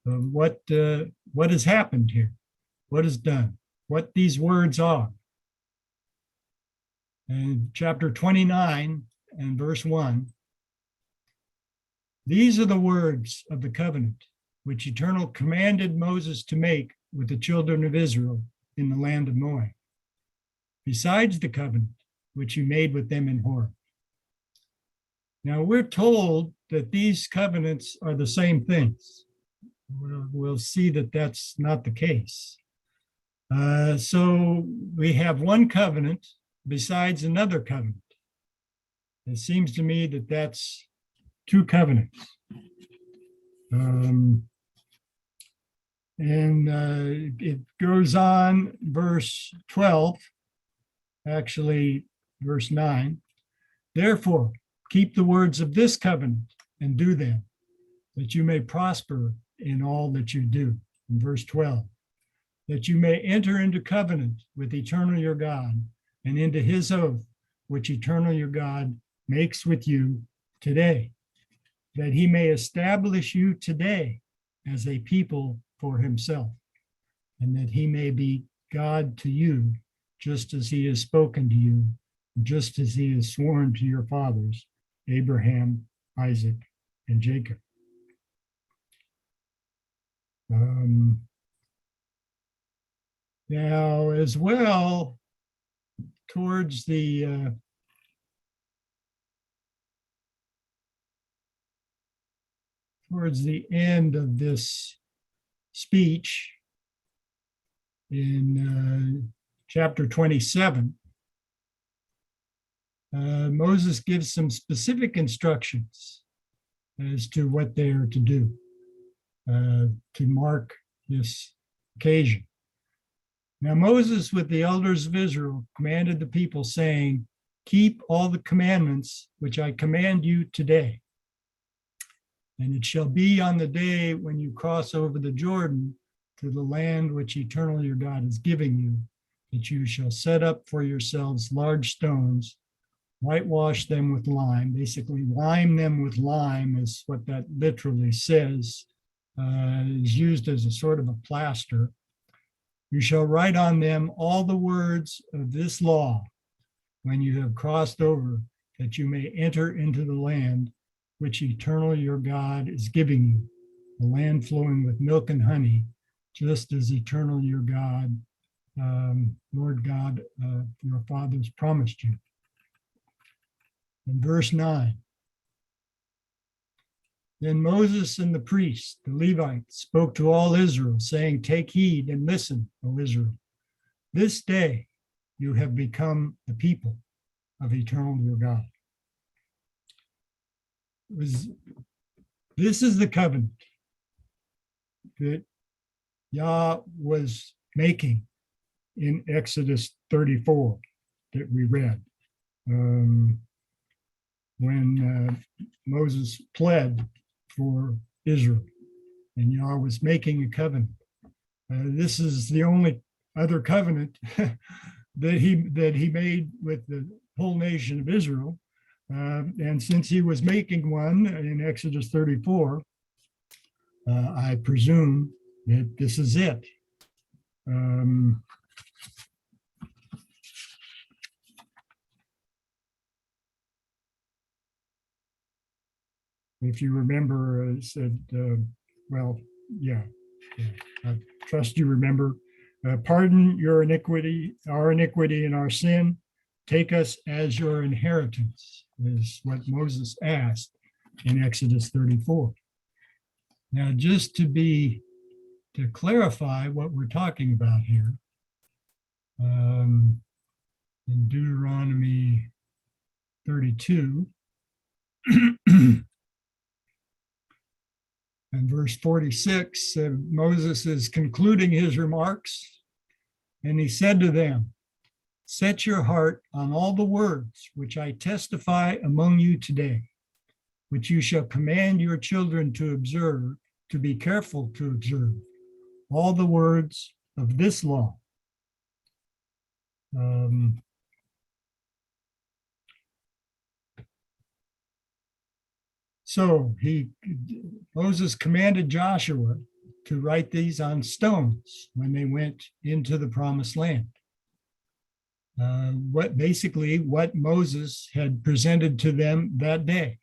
what has happened here, what is done, what these words are. And chapter 29 and verse 1, these are the words of the covenant which Eternal commanded Moses to make with the children of Israel in the land of Moab, besides the covenant which he made with them in Horeb. Now we're told that these covenants are the same things. We'll see that that's not the case. So we have one covenant besides another covenant. It seems to me that that's two covenants. It goes on, verse 12, actually verse 9. Therefore, keep the words of this covenant and do them, that you may prosper in all that you do. In verse 12, that you may enter into covenant with Eternal your God and into his oath, which Eternal your God makes with you today, that he may establish you today as a people for himself, and that he may be God to you, just as he has spoken to you, just as he has sworn to your fathers, Abraham, Isaac, and Jacob. Now, as well, towards the end of this speech in chapter 27, Moses gives some specific instructions as to what they are to do to mark this occasion. Now Moses, with the elders of Israel, commanded the people, saying, keep all the commandments which I command you today. And it shall be on the day when you cross over the Jordan to the land which Eternal your God is giving you, that you shall set up for yourselves large stones whitewash them with lime, basically lime them with lime is what that literally says, is used as a sort of a plaster. You shall write on them all the words of this law when you have crossed over, that you may enter into the land which eternal your God is giving you, the land flowing with milk and honey, just as eternal your God, Lord God, your fathers promised you. In verse 9, then Moses and the priests, the Levites, spoke to all Israel, saying, take heed and listen, O Israel. This day you have become the people of eternal your God. This is the covenant that Yah was making in Exodus 34 that we read. When Moses pled for Israel and Yah was making a covenant. This is the only other covenant that he made with the whole nation of Israel. And since he was making one in Exodus 34, I presume that this is it. If you remember, I said, well, yeah, I trust you remember. Pardon your iniquity, our iniquity and our sin. Take us as your inheritance, is what Moses asked in Exodus 34. Now, just to clarify what we're talking about here, in Deuteronomy 32, and verse 46, Moses is concluding his remarks, and he said to them, set your heart on all the words which I testify among you today, which you shall command your children to observe, to be careful to observe all the words of this law. So Moses commanded Joshua to write these on stones when they went into the promised land. What Moses had presented to them that day,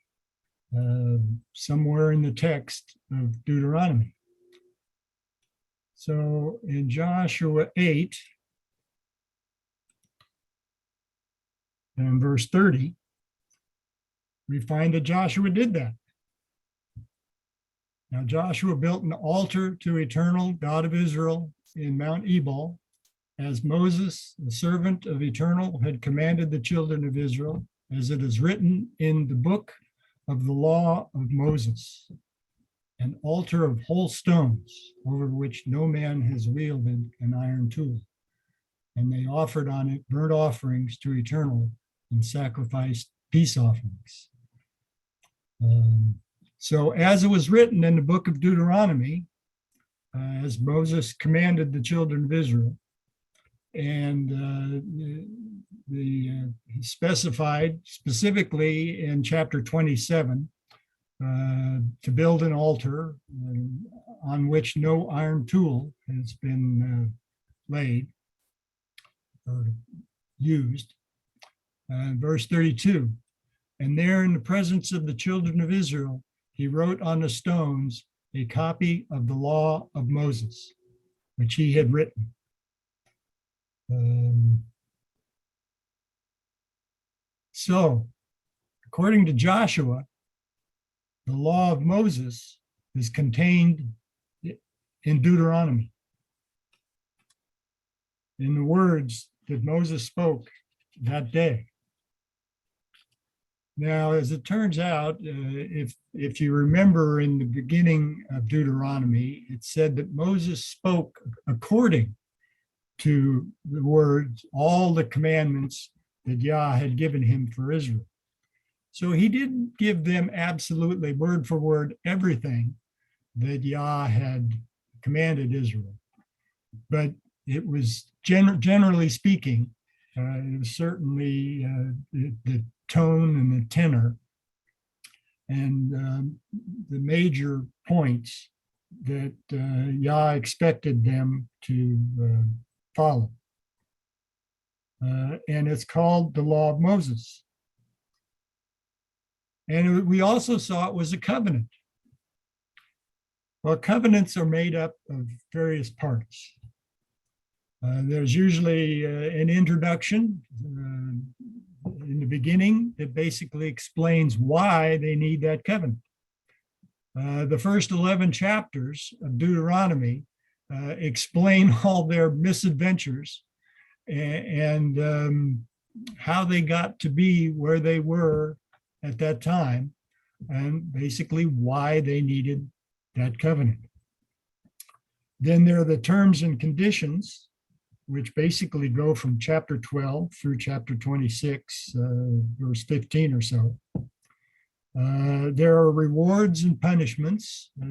somewhere in the text of Deuteronomy. So in Joshua 8 and verse 30, we find that Joshua did that. Now Joshua built an altar to eternal God of Israel in Mount Ebal, as Moses, the servant of eternal, had commanded the children of Israel, as it is written in the book of the law of Moses, an altar of whole stones over which no man has wielded an iron tool. And they offered on it burnt offerings to eternal and sacrificed peace offerings. So as it was written in the book of Deuteronomy, as Moses commanded the children of Israel, and specified specifically in chapter 27 to build an altar on which no iron tool has been laid or used. Verse 32, and there in the presence of the children of Israel, he wrote on the stones a copy of the law of Moses, which he had written. So, according to Joshua, the law of Moses is contained in Deuteronomy, in the words that Moses spoke that day. Now, as it turns out, if you remember in the beginning of Deuteronomy, it said that Moses spoke according to the words, all the commandments that Yah had given him for Israel. So he didn't give them absolutely word for word everything that Yah had commanded Israel, but it was generally speaking, It was certainly the tone and the tenor and the major points that Yah expected them to follow. And it's called the Law of Moses. And we also saw it was a covenant. Well, covenants are made up of various parts. There's usually an introduction in the beginning that basically explains why they need that covenant. The first 11 chapters of Deuteronomy explain all their misadventures and how they got to be where they were at that time, and basically why they needed that covenant. Then there are the terms and conditions, which basically go from chapter 12 through chapter 26, verse 15 or so. There are rewards and punishments, a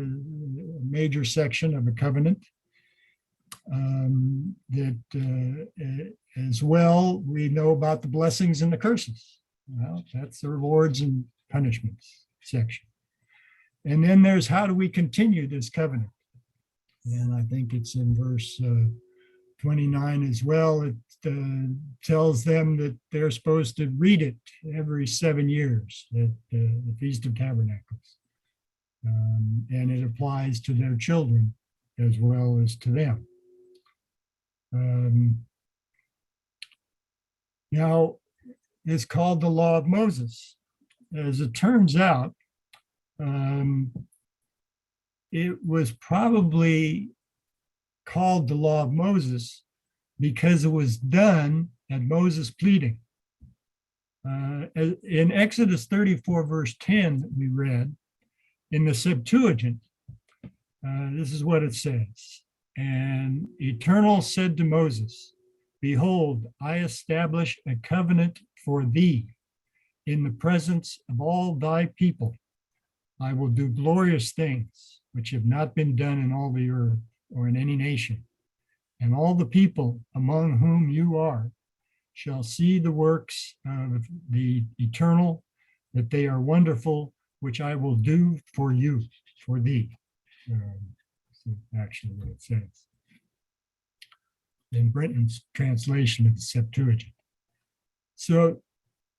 major section of a covenant. As well, we know about the blessings and the curses. Well, that's the rewards and punishments section. And then there's how do we continue this covenant? And I think it's in verse 29 as well. It tells them that they're supposed to read it every 7 years at the Feast of Tabernacles. And it applies to their children as well as to them. Now, it's called the Law of Moses. As it turns out, it was probably called the Law of Moses because it was done at Moses' pleading. In Exodus 34, verse 10, that we read, in the Septuagint, this is what it says. And Eternal said to Moses, behold, I establish a covenant for thee in the presence of all thy people. I will do glorious things which have not been done in all the earth or in any nation. And all the people among whom you are shall see the works of the Eternal, that they are wonderful, which I will do for you, for thee. Actually what it says in Brenton's translation of the Septuagint. So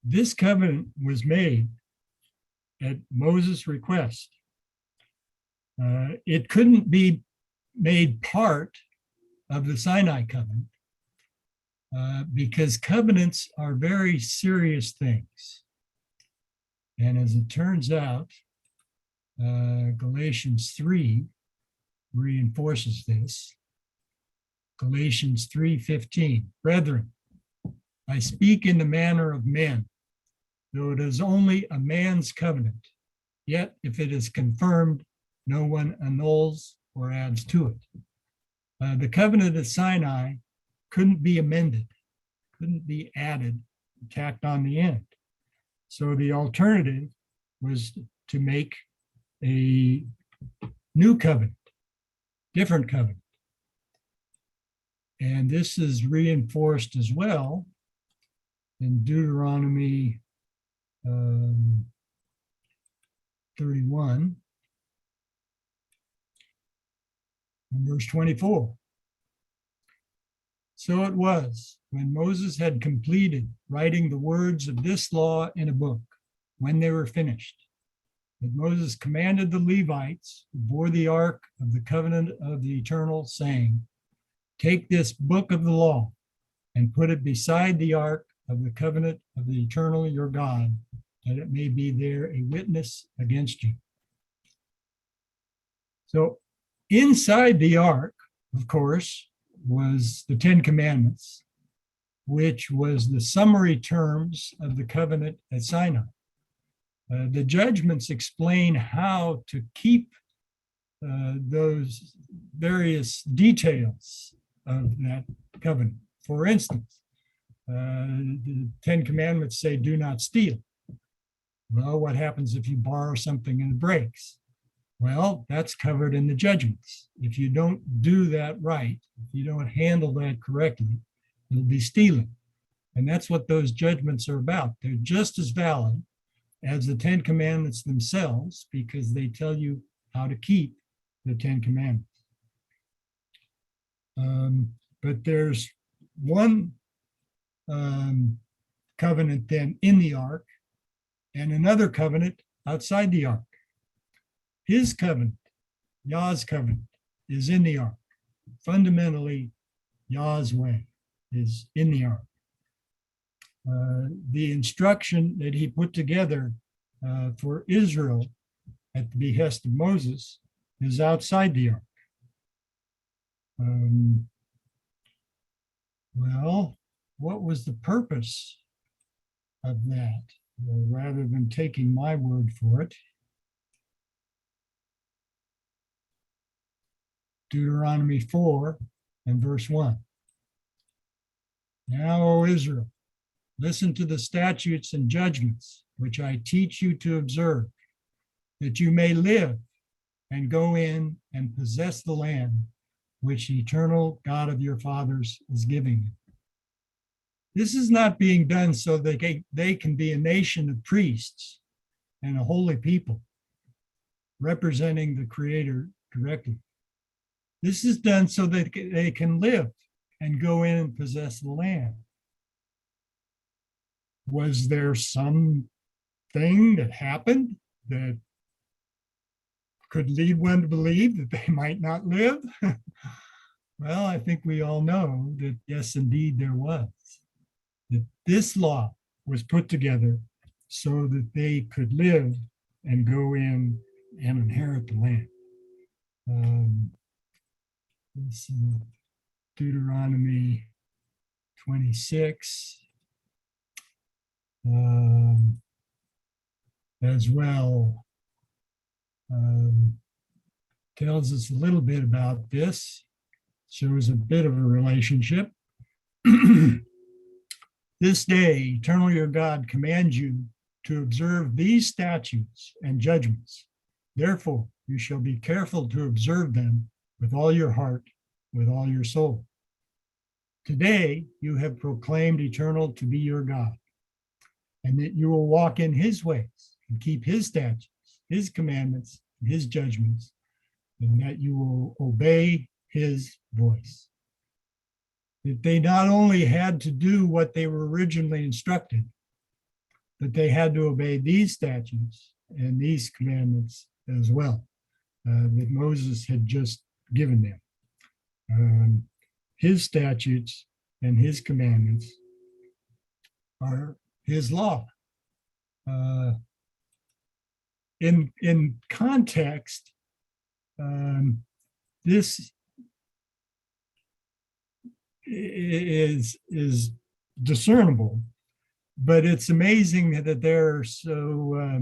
this covenant was made at Moses' request. It couldn't be made part of the Sinai covenant because covenants are very serious things. And as it turns out, Galatians 3 reinforces this. Galatians 3:15, brethren, I speak in the manner of men, though it is only a man's covenant, yet if it is confirmed, no one annuls or adds to it. The covenant at Sinai couldn't be amended, couldn't be added, tacked on the end. So the alternative was to make a new covenant, different covenant. And this is reinforced as well in Deuteronomy 31, and verse 24. So it was, when Moses had completed writing the words of this law in a book, when they were finished, that Moses commanded the Levites who bore the ark of the covenant of the Eternal, saying, take this book of the law and put it beside the ark of the covenant of the Eternal your God, that it may be there a witness against you. So inside the ark, of course, was the Ten Commandments, which was the summary terms of the covenant at Sinai. The judgments explain how to keep those various details of that covenant. For instance, the Ten Commandments say, do not steal. Well, what happens if you borrow something and it breaks? Well, that's covered in the judgments. If you don't do that right, if you don't handle that correctly, it'll be stealing. And that's what those judgments are about. They're just as valid as the Ten Commandments themselves because they tell you how to keep the Ten Commandments. But there's one covenant then in the ark and another covenant outside the ark. His covenant, Yah's covenant, is in the ark. Fundamentally, Yah's way is in the ark. The instruction that he put together for Israel at the behest of Moses is outside the ark. Well, what was the purpose of that? Well, rather than taking my word for it, Deuteronomy 4 and verse 1. Now, O Israel, listen to the statutes and judgments which I teach you to observe, that you may live and go in and possess the land which the eternal God of your fathers is giving you. This is not being done so that they can be a nation of priests and a holy people representing the Creator directly. This is done so that they can live and go in and possess the land. Was there something that happened that could lead one to believe that they might not live? Well, I think we all know that yes, indeed, there was. That this law was put together so that they could live and go in and inherit the land. This Deuteronomy 26 as well tells us a little bit about this, shows a bit of a relationship. This day, eternal your God commands you to observe these statutes and judgments. Therefore, you shall be careful to observe them with all your heart, with all your soul. Today, you have proclaimed eternal to be your God, and that you will walk in his ways and keep his statutes, his commandments, his judgments, and that you will obey his voice. That they not only had to do what they were originally instructed, but they had to obey these statutes and these commandments as well, that Moses had just given them. His statutes and his commandments are his law. In context, this is discernible, but it's amazing that there's so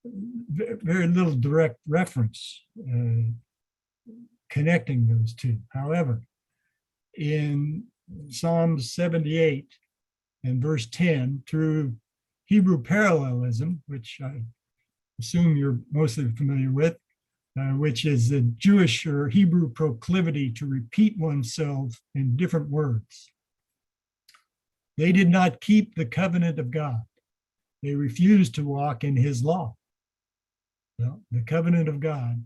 very little direct reference connecting those two. However, in Psalm 78 and verse 10, through Hebrew parallelism, which I assume you're mostly familiar with, which is the Jewish or Hebrew proclivity to repeat oneself in different words. They did not keep the covenant of God. They refused to walk in his law. Well, the covenant of God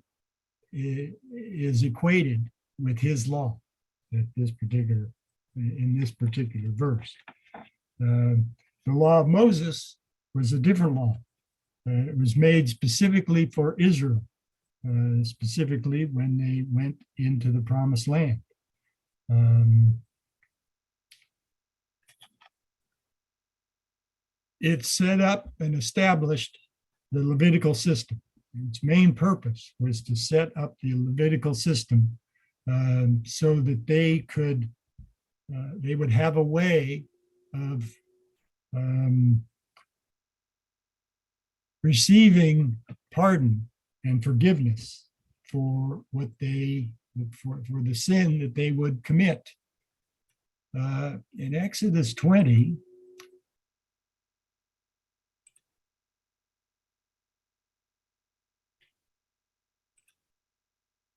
is equated with his law in this particular verse. The law of Moses was a different law. It was made specifically for Israel, specifically when they went into the promised land. It set up and established the Levitical system. Its main purpose was to set up the Levitical system so that they would have a way of receiving pardon and forgiveness for what for the sin that they would commit. In Exodus 20,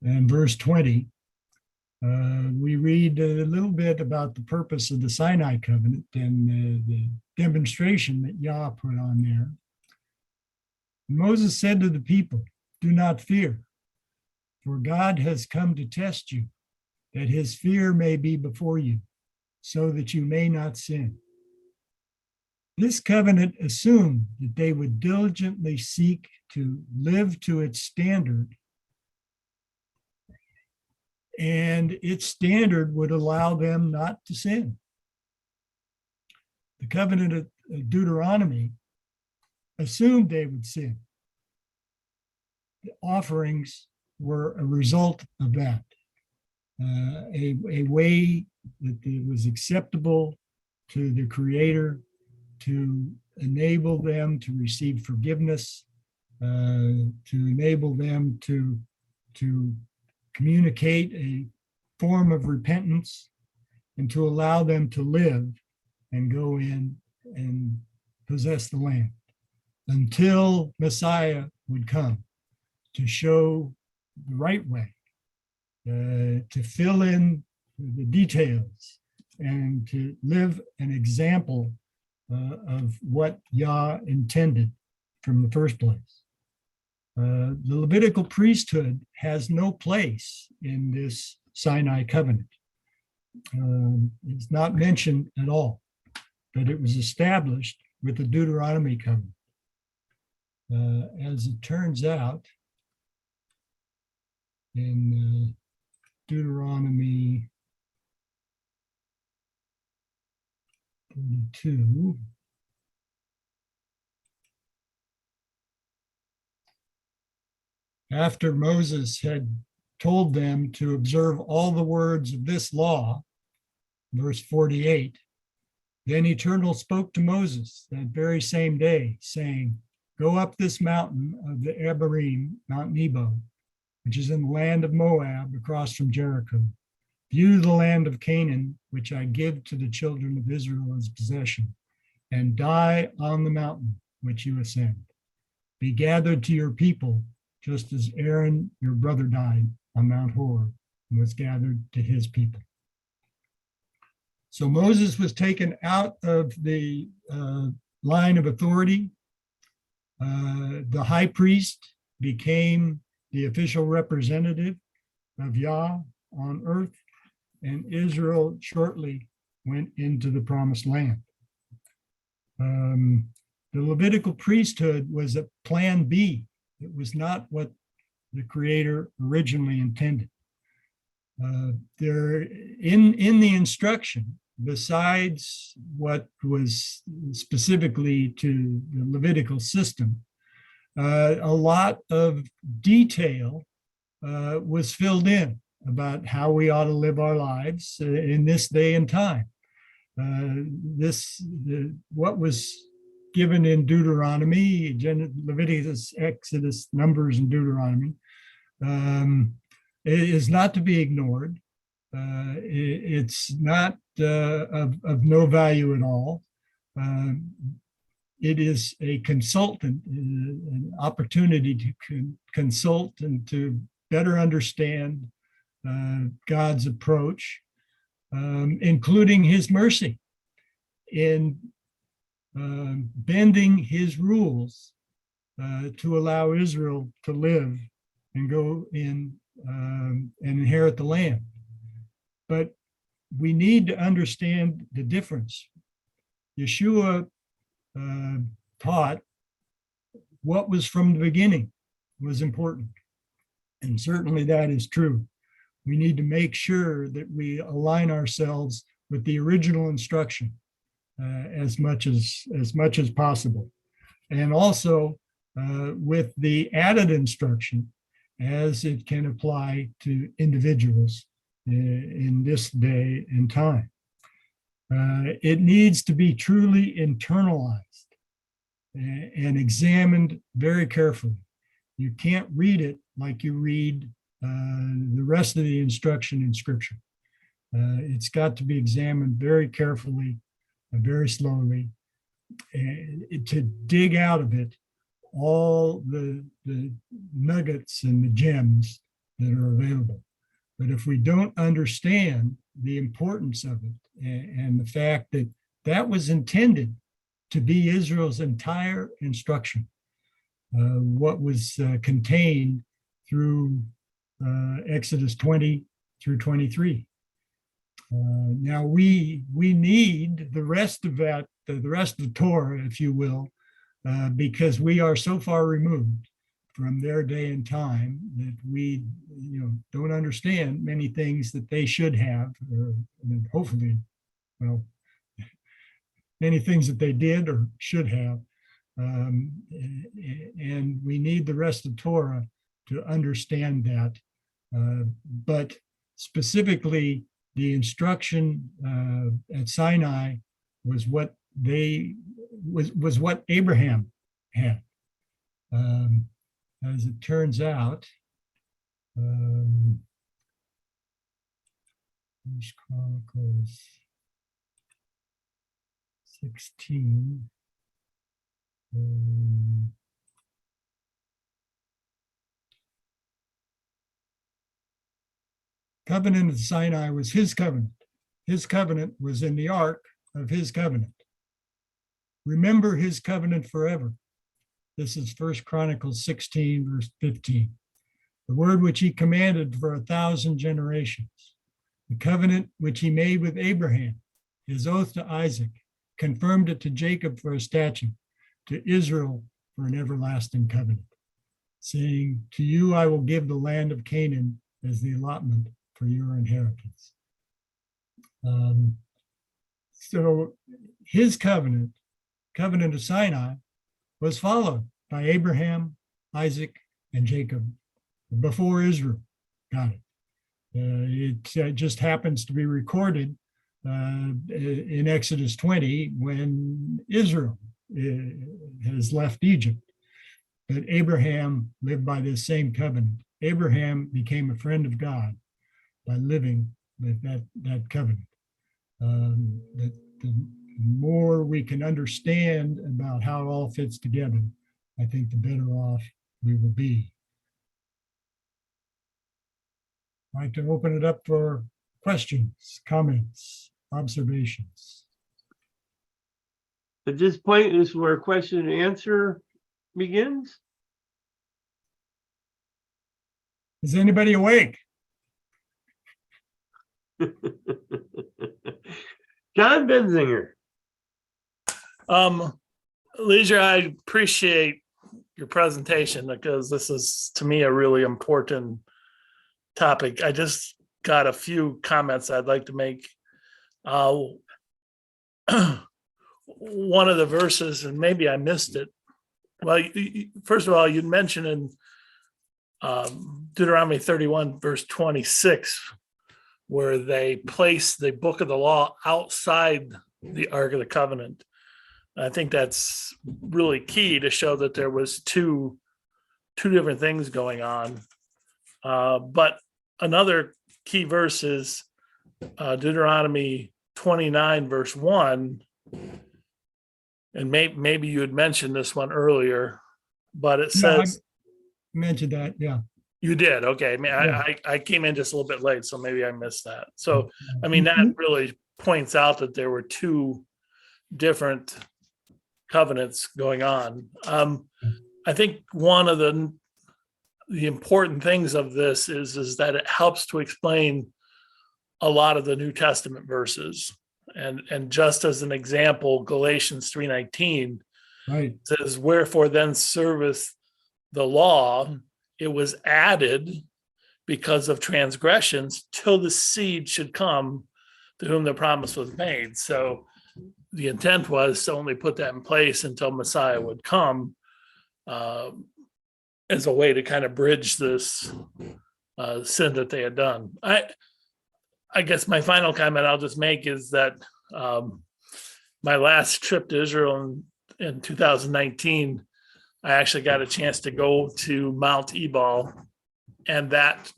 and verse 20, We read a little bit about the purpose of the Sinai covenant and the demonstration that Yah put on there. Moses said to the people, "Do not fear, for God has come to test you, that his fear may be before you, so that you may not sin." This covenant assumed that they would diligently seek to live to its standard, and its standard would allow them not to sin. The covenant of Deuteronomy assumed they would sin. The offerings were a result of that, a way that it was acceptable to the Creator to enable them to receive forgiveness, to enable them to communicate a form of repentance, and to allow them to live and go in and possess the land until Messiah would come to show the right way, to fill in the details and to live an example of what Yah intended from the first place. The Levitical priesthood has no place in this Sinai covenant. It's not mentioned at all, but it was established with the Deuteronomy covenant. As it turns out, in Deuteronomy 32, after Moses had told them to observe all the words of this law, verse 48, then Eternal spoke to Moses that very same day, saying, "Go up this mountain of the Abarim, Mount Nebo, which is in the land of Moab, across from Jericho. View the land of Canaan, which I give to the children of Israel as possession, and die on the mountain which you ascend. Be gathered to your people, just as Aaron, your brother, died on Mount Hor and was gathered to his people." So Moses was taken out of the line of authority. The high priest became the official representative of Yah on earth, and Israel shortly went into the promised land. The Levitical priesthood was a plan B. It was not what the Creator originally intended. There, in the instruction, besides what was specifically to the Levitical system, a lot of detail was filled in about how we ought to live our lives in this day and time. What was given in Deuteronomy, Leviticus, Exodus, Numbers, and Deuteronomy, is not to be ignored. It's not of no value at all. It is a consultant, an opportunity to consult and to better understand God's approach, including his mercy in bending his rules to allow Israel to live and go in and inherit the land. But we need to understand the difference. Yeshua taught what was from the beginning was important. And certainly that is true. We need to make sure that we align ourselves with the original instruction as much as possible. And also with the added instruction as it can apply to individuals in this day and time. It needs to be truly internalized and examined very carefully. You can't read it like you read the rest of the instruction in Scripture. It's got to be examined very carefully and very slowly to dig out of it all the nuggets and the gems that are available. But if we don't understand the importance of it and the fact that that was intended to be Israel's entire instruction, what was contained through Exodus 20 through 23. Now we need the rest of that, the rest of the Torah, if you will, because we are so far removed from their day and time that we, don't understand many things that they should have, and hopefully, well, many things that they did or should have. And we need the rest of Torah to understand that. But specifically, the instruction at Sinai was what was what Abraham had. As it turns out, First Chronicles 16. Covenant of Sinai was his covenant. His covenant was in the ark of his covenant. Remember his covenant forever. This is First Chronicles 16, verse 15. The word which he commanded for 1,000 generations. The covenant which he made with Abraham, his oath to Isaac, confirmed it to Jacob for a statute, to Israel for an everlasting covenant, saying, to you I will give the land of Canaan as the allotment for your inheritance. So his covenant of Sinai, was followed by Abraham, Isaac, and Jacob before Israel got it. It just happens to be recorded in Exodus 20 when Israel has left Egypt. But Abraham lived by this same covenant. Abraham became a friend of God by living with that covenant. The more we can understand about how it all fits together, I think the better off we will be. I'd like to open it up for questions, comments, observations.
At this point is where question and answer begins.
Is anybody awake?
John Benzinger.
Leisure, I appreciate your presentation because this is, to me, a really important topic. I just got a few comments I'd like to make. One of the verses, and maybe I missed it. Well, first of all, you mentioned in Deuteronomy 31, verse 26, where they place the book of the law outside the Ark of the Covenant. I think that's really key to show that there was two different things going on. But another key verse is Deuteronomy 29, verse 1. And maybe you had mentioned this one earlier, but it says—
I mentioned that, yeah.
You did, okay. I came in just a little bit late, so maybe I missed that. So, I mean, that really points out that there were two different covenants going on. I think one of the important things of this is that it helps to explain a lot of the New Testament verses. And just as an example, Galatians 3:19
Right.
says, wherefore then serveth the law, it was added because of transgressions till the seed should come to whom the promise was made. So the intent was to only put that in place until Messiah would come, as a way to kind of bridge this sin that they had done. I guess my final comment I'll just make is that my last trip to Israel in 2019, I actually got a chance to go to Mount Ebal, and that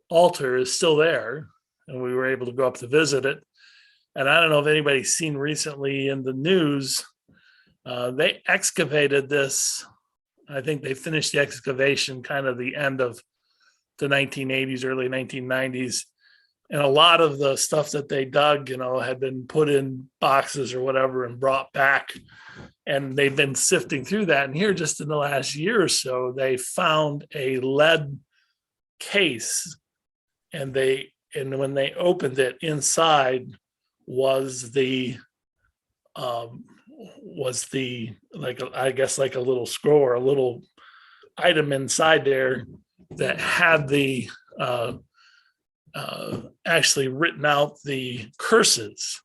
altar is still there, and we were able to go up to visit it. And I don't know if anybody's seen recently in the news, they excavated this. I think they finished the excavation kind of the end of the 1980s, early 1990s. And a lot of the stuff that they dug, had been put in boxes or whatever and brought back. And they've been sifting through that. And here, just in the last year or so, they found a lead case. And when they opened it, inside was the I guess like a little scroll or a little item inside there that had the actually written out the curses.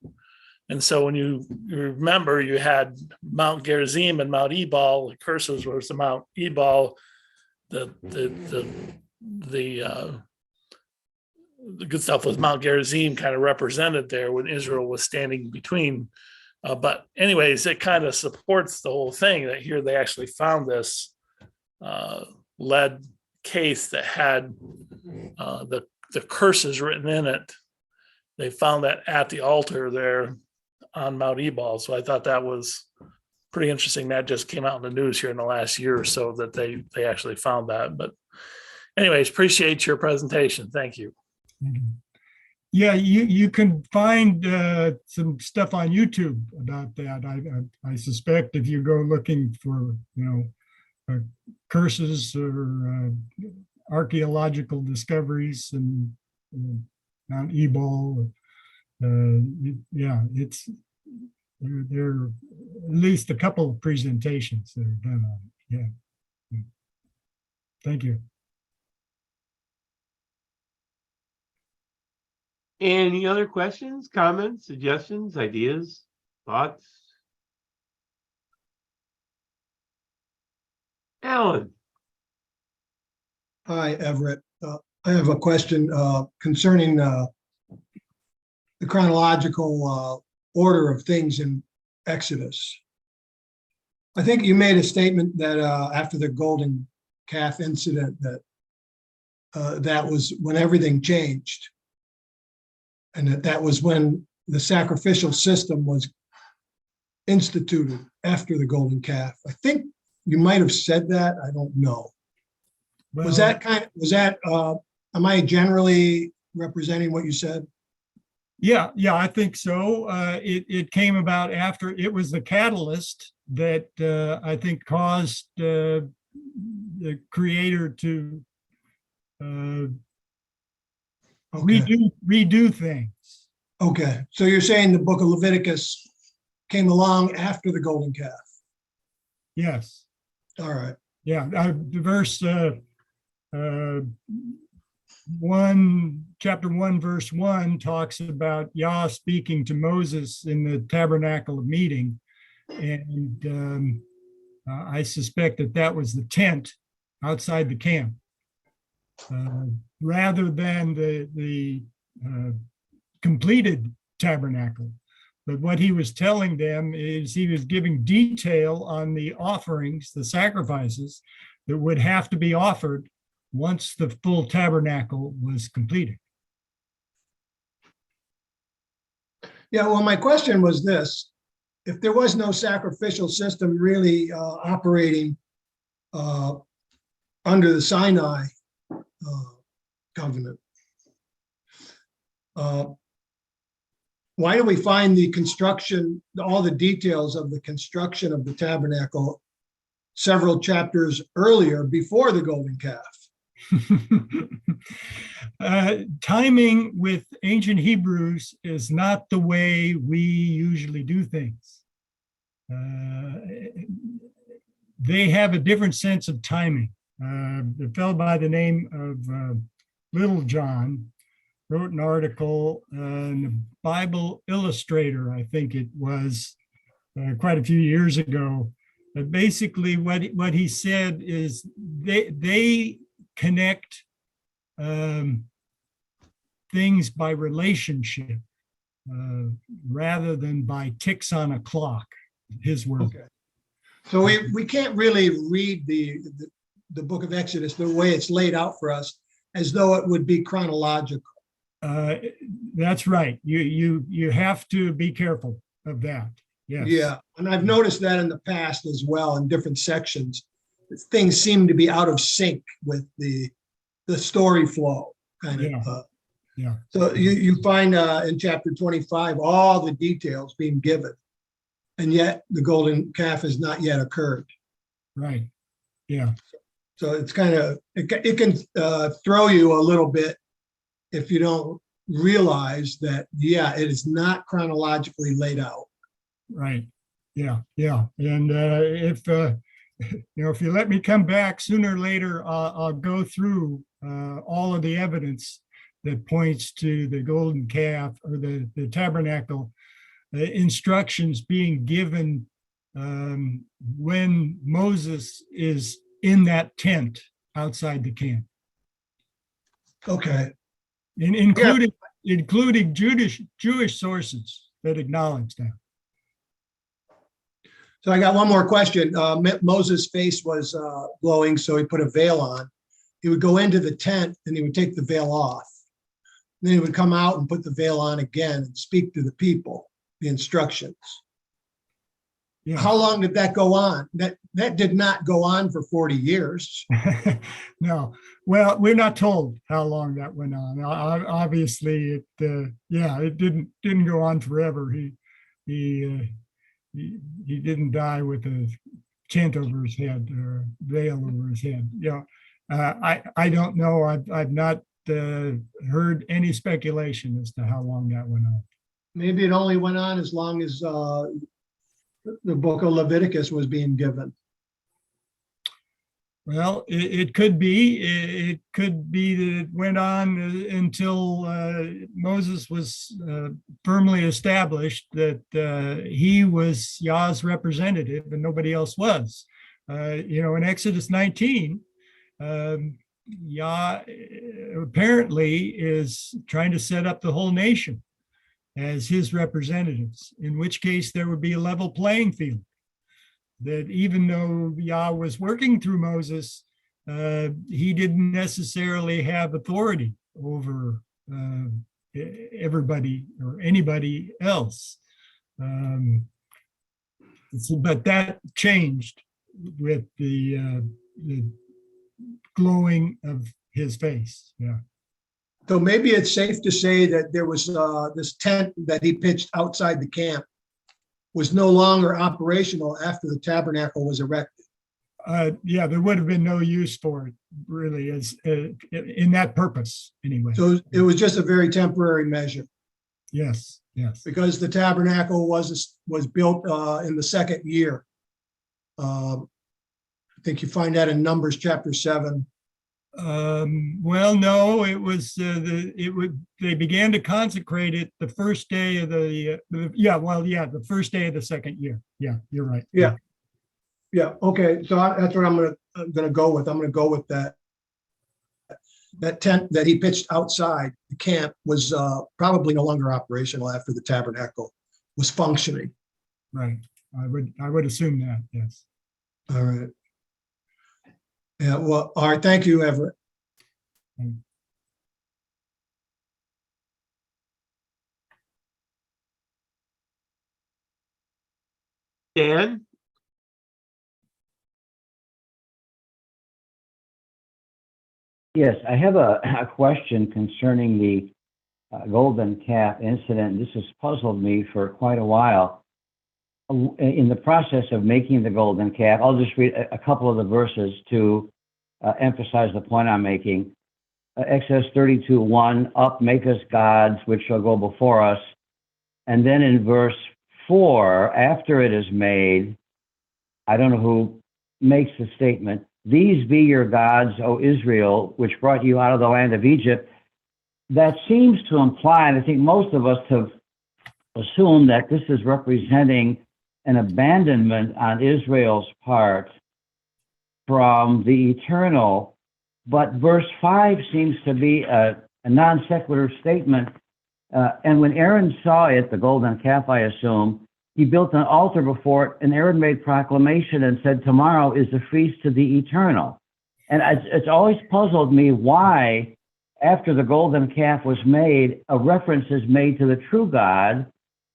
And so when you remember, you had Mount Gerizim and Mount Ebal. The curses was the Mount Ebal. The good stuff was Mount Gerizim kind of represented there when Israel was standing between. But anyways, it kind of supports the whole thing that here they actually found this lead case that had the curses written in it. They found that at the altar there on Mount Ebal. So I thought that was pretty interesting. That just came out in the news here in the last year or so that they actually found that. But anyways, appreciate your presentation. Thank you.
Yeah, you can find some stuff on YouTube about that. I suspect if you go looking for, curses or archaeological discoveries and Mount Ebal, it's there are at least a couple of presentations that are done on it. Yeah. Thank you.
Any other questions, comments, suggestions, ideas, thoughts? Alan.
Hi, Everett. I have a question concerning the chronological order of things in Exodus. I think you made a statement that after the golden calf incident that that was when everything changed, and that was when the sacrificial system was instituted after the golden calf. I think you might have said that. I don't know.
Well,
am I generally representing what you said?
Yeah, I think so. It came about after it was the catalyst that I think caused the creator to redo things.
Okay, so you're saying the book of Leviticus came along after the golden calf?
Yes.
All right.
Yeah, verse chapter 1, verse 1 talks about Yah speaking to Moses in the tabernacle of meeting. And I suspect that was the tent outside the camp, rather than the completed tabernacle. But what he was telling them is he was giving detail on the offerings, the sacrifices that would have to be offered once the full tabernacle was completed.
Yeah, well, my question was this. If there was no sacrificial system really operating under the Sinai covenant, why do we find the construction, all the details of the construction of the tabernacle several chapters earlier before the golden calf?
Timing with ancient Hebrews is not the way we usually do things. They have a different sense of timing. A fellow by the name of Little John wrote an article in the Bible Illustrator, I think it was, quite a few years ago. But basically what he said is they connect things by relationship rather than by ticks on a clock, his word.
Okay. So we can't really read the book of Exodus the way it's laid out for us as though it would be chronological.
That's right. You have to be careful of that. Yes.
Yeah, and I've noticed that in the past as well in different sections. Things seem to be out of sync with the the story flow kind
Yeah.
of.
Yeah.
So you find in chapter 25, all the details being given. And yet the golden calf has not yet occurred.
Right. Yeah.
So it's kind of, it can throw you a little bit if you don't realize that, yeah, it is not chronologically laid out.
Right. Yeah. Yeah. And if if you let me come back sooner or later, I'll go through all of the evidence that points to the golden calf or the tabernacle instructions being given when Moses is in that tent outside the camp,
Okay.
including Jewish sources that acknowledge that.
So I got one more question. Moses' face was glowing, so he put a veil on. He would go into the tent and he would take the veil off. Then he would come out and put the veil on again and speak to the people, the instructions.
Yeah.
How long did that go on? That did not go on for 40 years.
No, well, we're not told how long that went on. Obviously, it didn't go on forever. He didn't die with a tent over his head or veil over his head. Yeah, I don't know. I've not heard any speculation as to how long that went on.
Maybe it only went on as long as the book of Leviticus was being given.
Well, it could be. It could be that it went on until Moses was firmly established that he was Yah's representative and nobody else was. In Exodus 19, Yah apparently is trying to set up the whole nation as his representatives, in which case there would be a level playing field. That even though Yah was working through Moses, he didn't necessarily have authority over everybody or anybody else. But that changed with the glowing of his face. Yeah.
So maybe it's safe to say that there was this tent that he pitched outside the camp was no longer operational after the tabernacle was erected.
There would have been no use for it really as in that purpose anyway.
So it was just a very temporary measure.
Yes,
Because the tabernacle was built in the second year. I think you find that in Numbers chapter 7.
Well, no, it was they began to consecrate it the first day of the first day of the second year. Yeah, you're right.
Yeah. Okay. So that's what I'm gonna go with. I'm gonna go with that. That tent that he pitched outside the camp was probably no longer operational after the tabernacle was functioning.
Right. I would assume that. Yes.
All right. Yeah. Well. All right. Thank you, Everett.
Dan?
Yes, I have a question concerning the golden calf incident. This has puzzled me for quite a while. In the process of making the golden calf, I'll just read a couple of the verses to emphasize the point I'm making. Exodus 32:1, up, make us gods, which shall go before us. And then in verse 4, after it is made, I don't know who makes the statement, these be your gods, O Israel, which brought you out of the land of Egypt. That seems to imply, and I think most of us have assumed that this is representing an abandonment on Israel's part from the eternal. But verse 5 seems to be a non sequitur statement. And when Aaron saw it, the golden calf, I assume, he built an altar before it, and Aaron made proclamation and said, tomorrow is the feast of the eternal. And it's always puzzled me why, after the golden calf was made, a reference is made to the true God,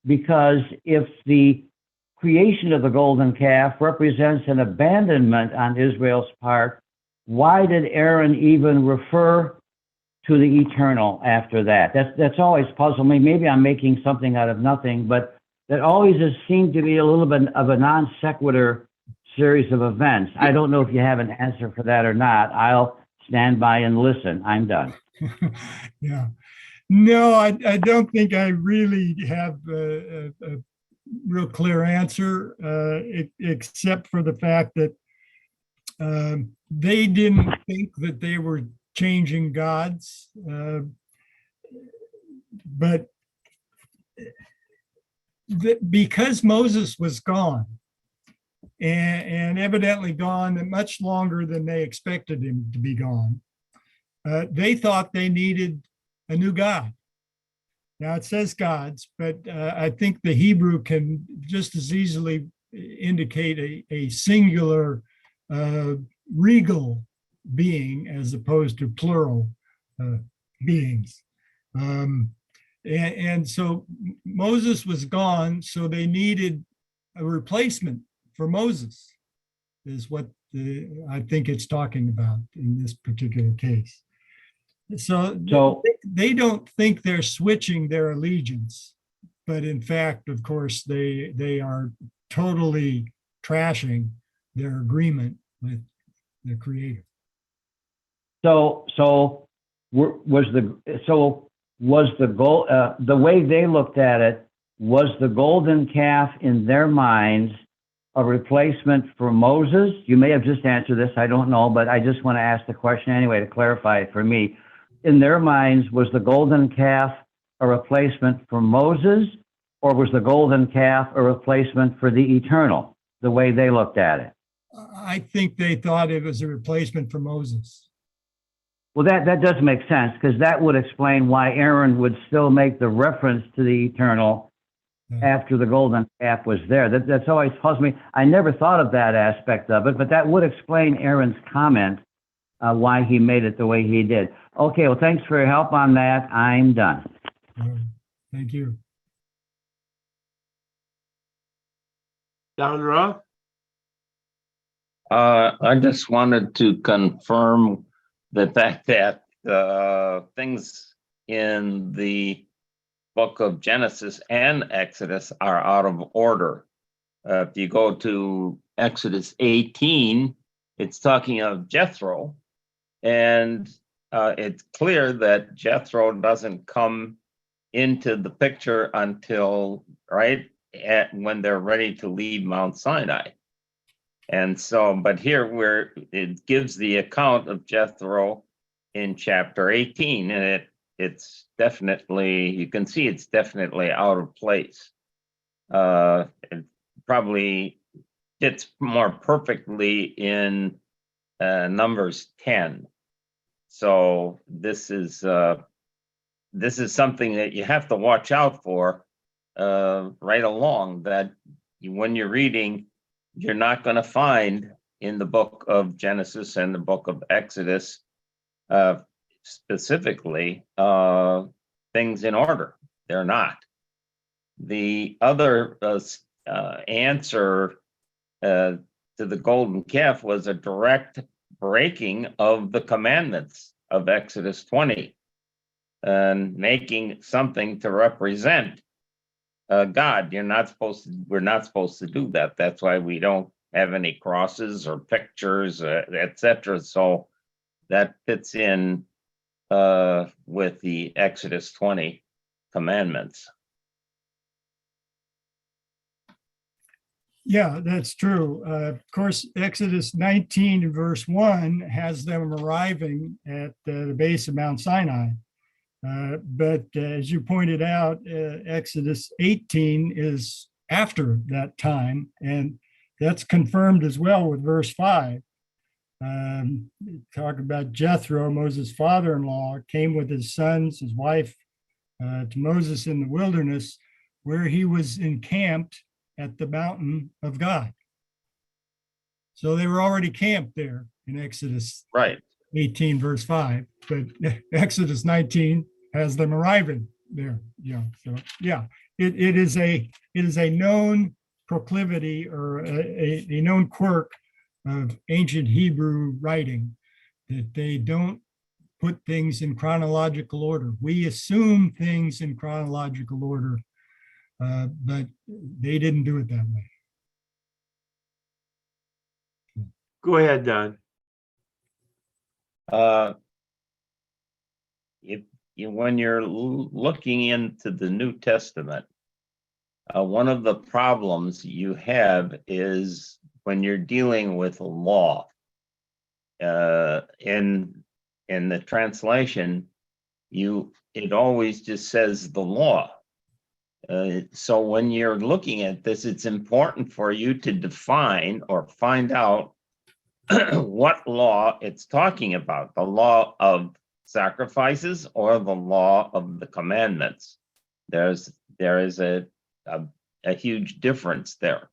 because if the creation of the golden calf represents an abandonment on Israel's part, why did Aaron even refer to the eternal after that? That's always puzzled me. Maybe I'm making something out of nothing, but that always has seemed to be a little bit of a non sequitur series of events. I don't know if you have an answer for that or not. I'll stand by and listen. I'm done.
Yeah. No, I don't think I really have a real clear answer, except for the fact that they didn't think that they were changing gods, but because Moses was gone, and evidently gone much longer than they expected him to be gone, they thought they needed a new God. Now it says gods, but I think the Hebrew can just as easily indicate a singular regal being as opposed to plural beings. And so Moses was gone, so they needed a replacement for Moses, is what I think it's talking about in this particular case. So they don't think they're switching their allegiance, but in fact, of course, they are totally trashing their agreement with the Creator.
So was the goal, the way they looked at it, was the golden calf in their minds a replacement for Moses? You may have just answered this, I don't know, but I just want to ask the question anyway to clarify it for me. In their minds, was the golden calf a replacement for Moses, or was the golden calf a replacement for the eternal, the way they looked at it?
I think they thought it was a replacement for Moses.
Well, that does make sense, because that would explain why Aaron would still make the reference to the eternal after the golden calf was there. That's always puzzled me. I never thought of that aspect of it, but that would explain Aaron's comment, why he made it the way he did. Okay, well, thanks for your help on that. I'm done.
Thank you.
Don Roth?
I just wanted to confirm the fact that things in the book of Genesis and Exodus are out of order. If you go to Exodus 18, it's talking of Jethro, and it's clear that Jethro doesn't come into the picture until when they're ready to leave Mount Sinai. And so, but here where it gives the account of Jethro in chapter 18, and it's definitely, you can see it's definitely out of place. It probably fits more perfectly in Numbers 10. So this is something that you have to watch out for right along, that when you're reading, you're not going to find in the book of Genesis and the book of Exodus specifically things in order. They're not. The other answer to the golden calf was a direct breaking of the commandments of Exodus 20 and making something to represent God. We're not supposed to do that. That's why we don't have any crosses or pictures, etc. So that fits in with the Exodus 20 commandments.
Yeah, that's true. Of course, Exodus 19 and verse 1 has them arriving at the base of Mount Sinai. But as you pointed out, Exodus 18 is after that time, and that's confirmed as well with verse 5. Talk about Jethro, Moses' father-in-law, came with his sons, his wife, to Moses in the wilderness, where he was encamped at the mountain of God. So they were already camped there in Exodus 18, verse 5, but Exodus 19 has them arriving there. So it is a known proclivity or a known quirk of ancient Hebrew writing that they don't put things in chronological order. We assume things in chronological order, but they didn't do it that way.
Go ahead, Don.
If when you're looking into the New Testament, one of the problems you have is when you're dealing with law. In the translation, it always just says the law. So when you're looking at this, it's important for you to define or find out what law it's talking about, the law of sacrifices or the law of the commandments. There is a huge difference there.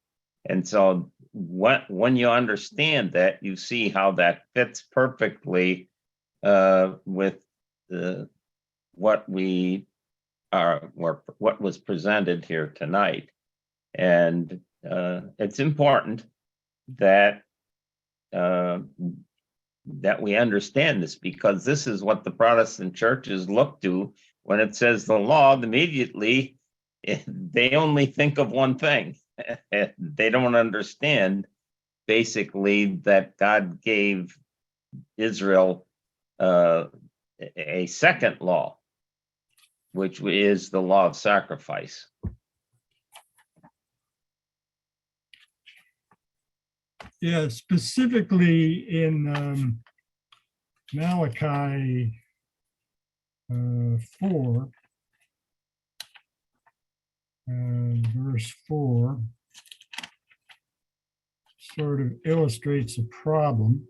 And so when you understand that, you see how that fits perfectly with what was presented here tonight. And it's important that we understand this, because this is what the Protestant churches look to when it says the law. Immediately they only think of one thing. They don't understand basically that God gave Israel a second law, which is the law of sacrifice.
Yeah, specifically in Malachi 4, verse 4, sort of illustrates a problem.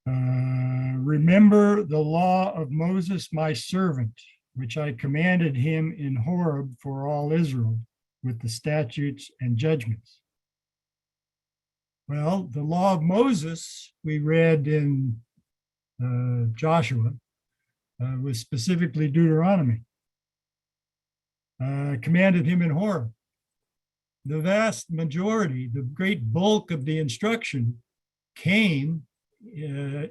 Remember the law of Moses, my servant, which I commanded him in Horeb for all Israel, with the statutes and judgments. Well, the law of Moses, we read in Joshua, was specifically Deuteronomy. Commanded him in Horeb. The vast majority, the great bulk of the instruction came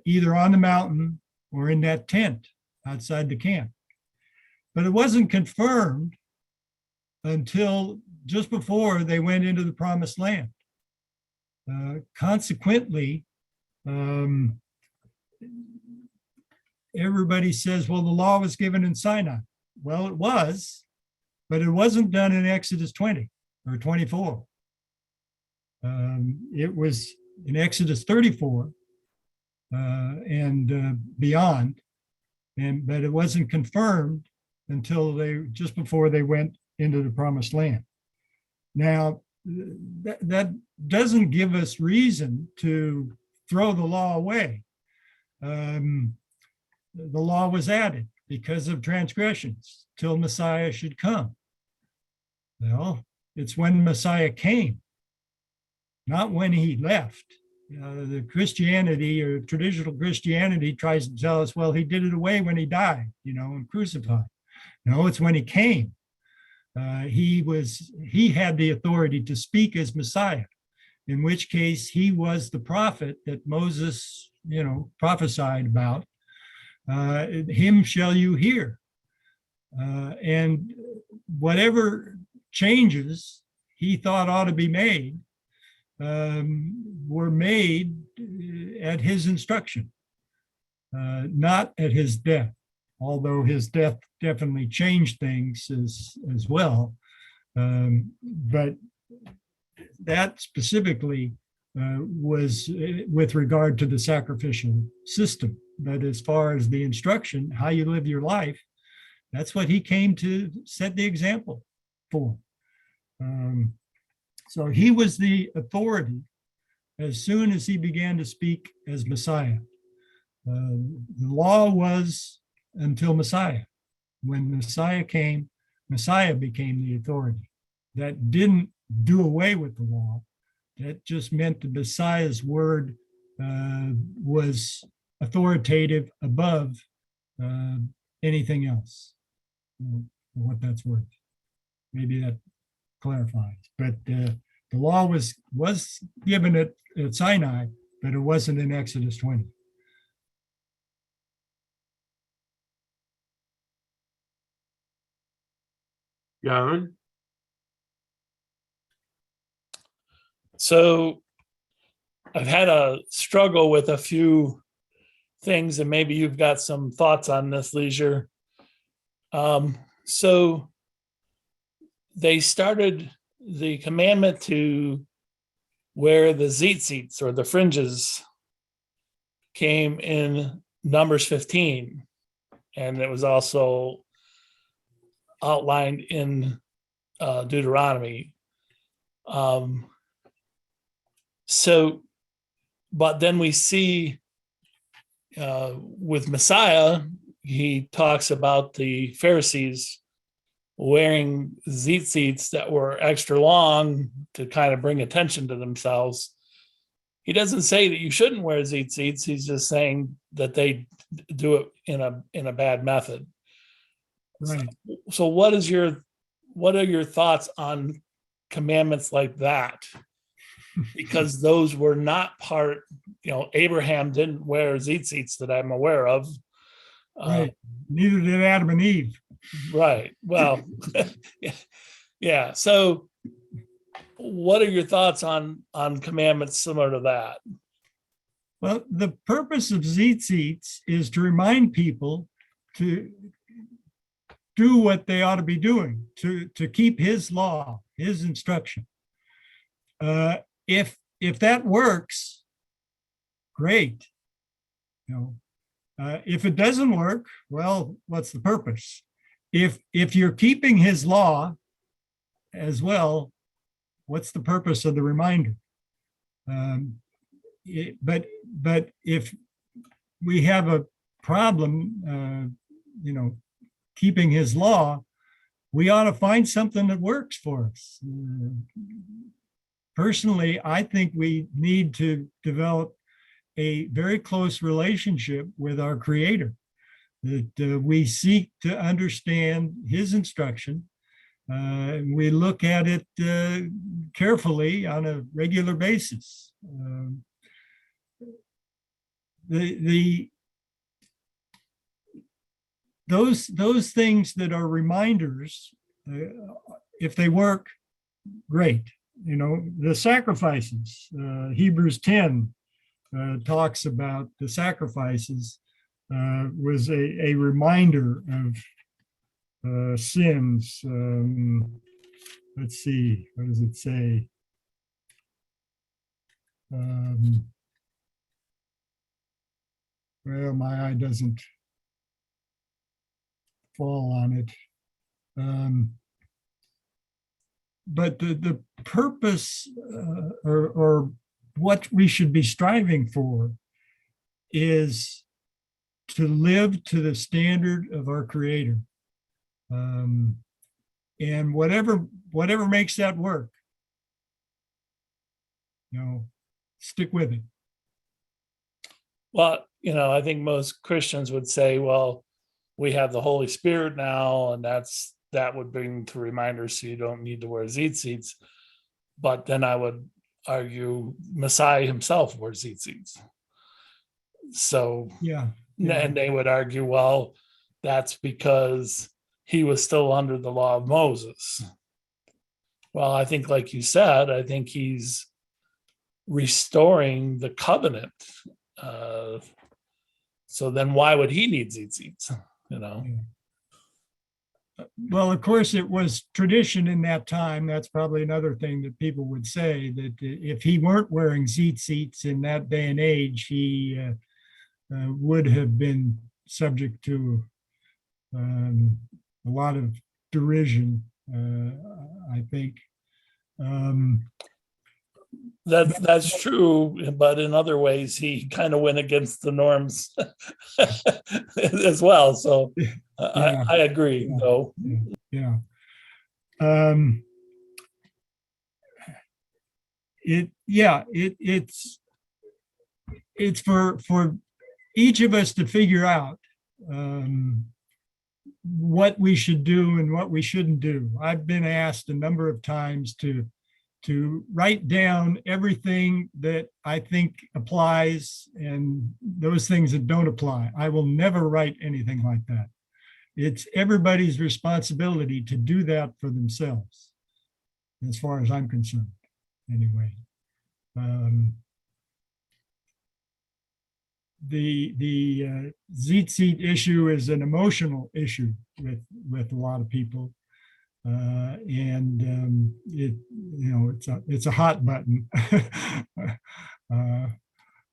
either on the mountain or in that tent outside the camp. But it wasn't confirmed until just before they went into the promised land. Consequently, everybody says, well, the law was given in Sinai. Well, it was, but it wasn't done in Exodus 20 or 24. It was in Exodus 34 and beyond, but it wasn't confirmed until just before they went into the promised land. Now, that doesn't give us reason to throw the law away. The law was added because of transgressions till Messiah should come. Well, it's when Messiah came, not when he left. The Christianity or traditional Christianity tries to tell us, well, he did it away when he died, and crucified. No, it's when he came. He had the authority to speak as Messiah, in which case he was the prophet that Moses, prophesied about. Him shall you hear. And whatever changes he thought ought to be made were made at his instruction, not at his death, although his death definitely changed things as well. But that specifically was with regard to the sacrificial system. But as far as the instruction, how you live your life, that's what he came to set the example for. So he was the authority as soon as he began to speak as Messiah. The law was until Messiah. When Messiah came, Messiah became the authority. That didn't do away with the law. That just meant the Messiah's word was authoritative above anything else, for what that's worth. Maybe that clarifies. But the law was given at Sinai, but it wasn't in Exodus 20.
John?
So I've had a struggle with a few things, and maybe you've got some thoughts on this, Leisure. So they started the commandment to wear the tzitzits or the fringes came in Numbers 15, and it was also outlined in Deuteronomy. But then we see with Messiah, he talks about the Pharisees wearing tzitzits that were extra long to kind of bring attention to themselves. He doesn't say that you shouldn't wear tzitzits. He's just saying that they do it in a bad method.
Right.
So what are your thoughts on commandments like that? Because those were not part, Abraham didn't wear tzitzits that I'm aware of.
Right. Neither did Adam and Eve.
Right. Well, yeah. So what are your thoughts on commandments similar to that?
Well, the purpose of tzitzits is to remind people to do what they ought to be doing, to keep his law, his instruction. If that works, great. If it doesn't work, well, what's the purpose? If you're keeping his law as well, what's the purpose of the reminder? But if we have a problem, keeping his law, we ought to find something that works for us. Personally, I think we need to develop a very close relationship with our Creator, that we seek to understand his instruction. We look at it carefully on a regular basis. Those things that are reminders, if they work, great. The sacrifices, Hebrews 10 talks about the sacrifices, was a reminder of sins. Let's see, what does it say? Well, my eye doesn't fall on it. But the purpose or what we should be striving for is to live to the standard of our Creator. And whatever makes that work, stick with it.
Well, I think most Christians would say, well, we have the Holy Spirit now, and that would bring to reminders, so you don't need to wear tzitzits. But then I would argue Messiah himself wore tzitzits. So,
Yeah.
And they would argue, well, that's because he was still under the law of Moses. Well, I think, like you said, I think he's restoring the covenant. So then why would he need tzitzits?
Well, of course, it was tradition in that time. That's probably another thing that people would say, that if he weren't wearing tzitzits in that day and age, he would have been subject to a lot of derision, I think.
That's true, but in other ways, he kind of went against the norms as well. So
Yeah.
I agree,
Yeah.
though.
Yeah. It's for each of us to figure out what we should do and what we shouldn't do. I've been asked a number of times to write down everything that I think applies and those things that don't apply. I will never write anything like that. it's everybody's responsibility to do that for themselves, as far as I'm concerned, anyway. The Zeet issue is an emotional issue with a lot of people. It's a hot button.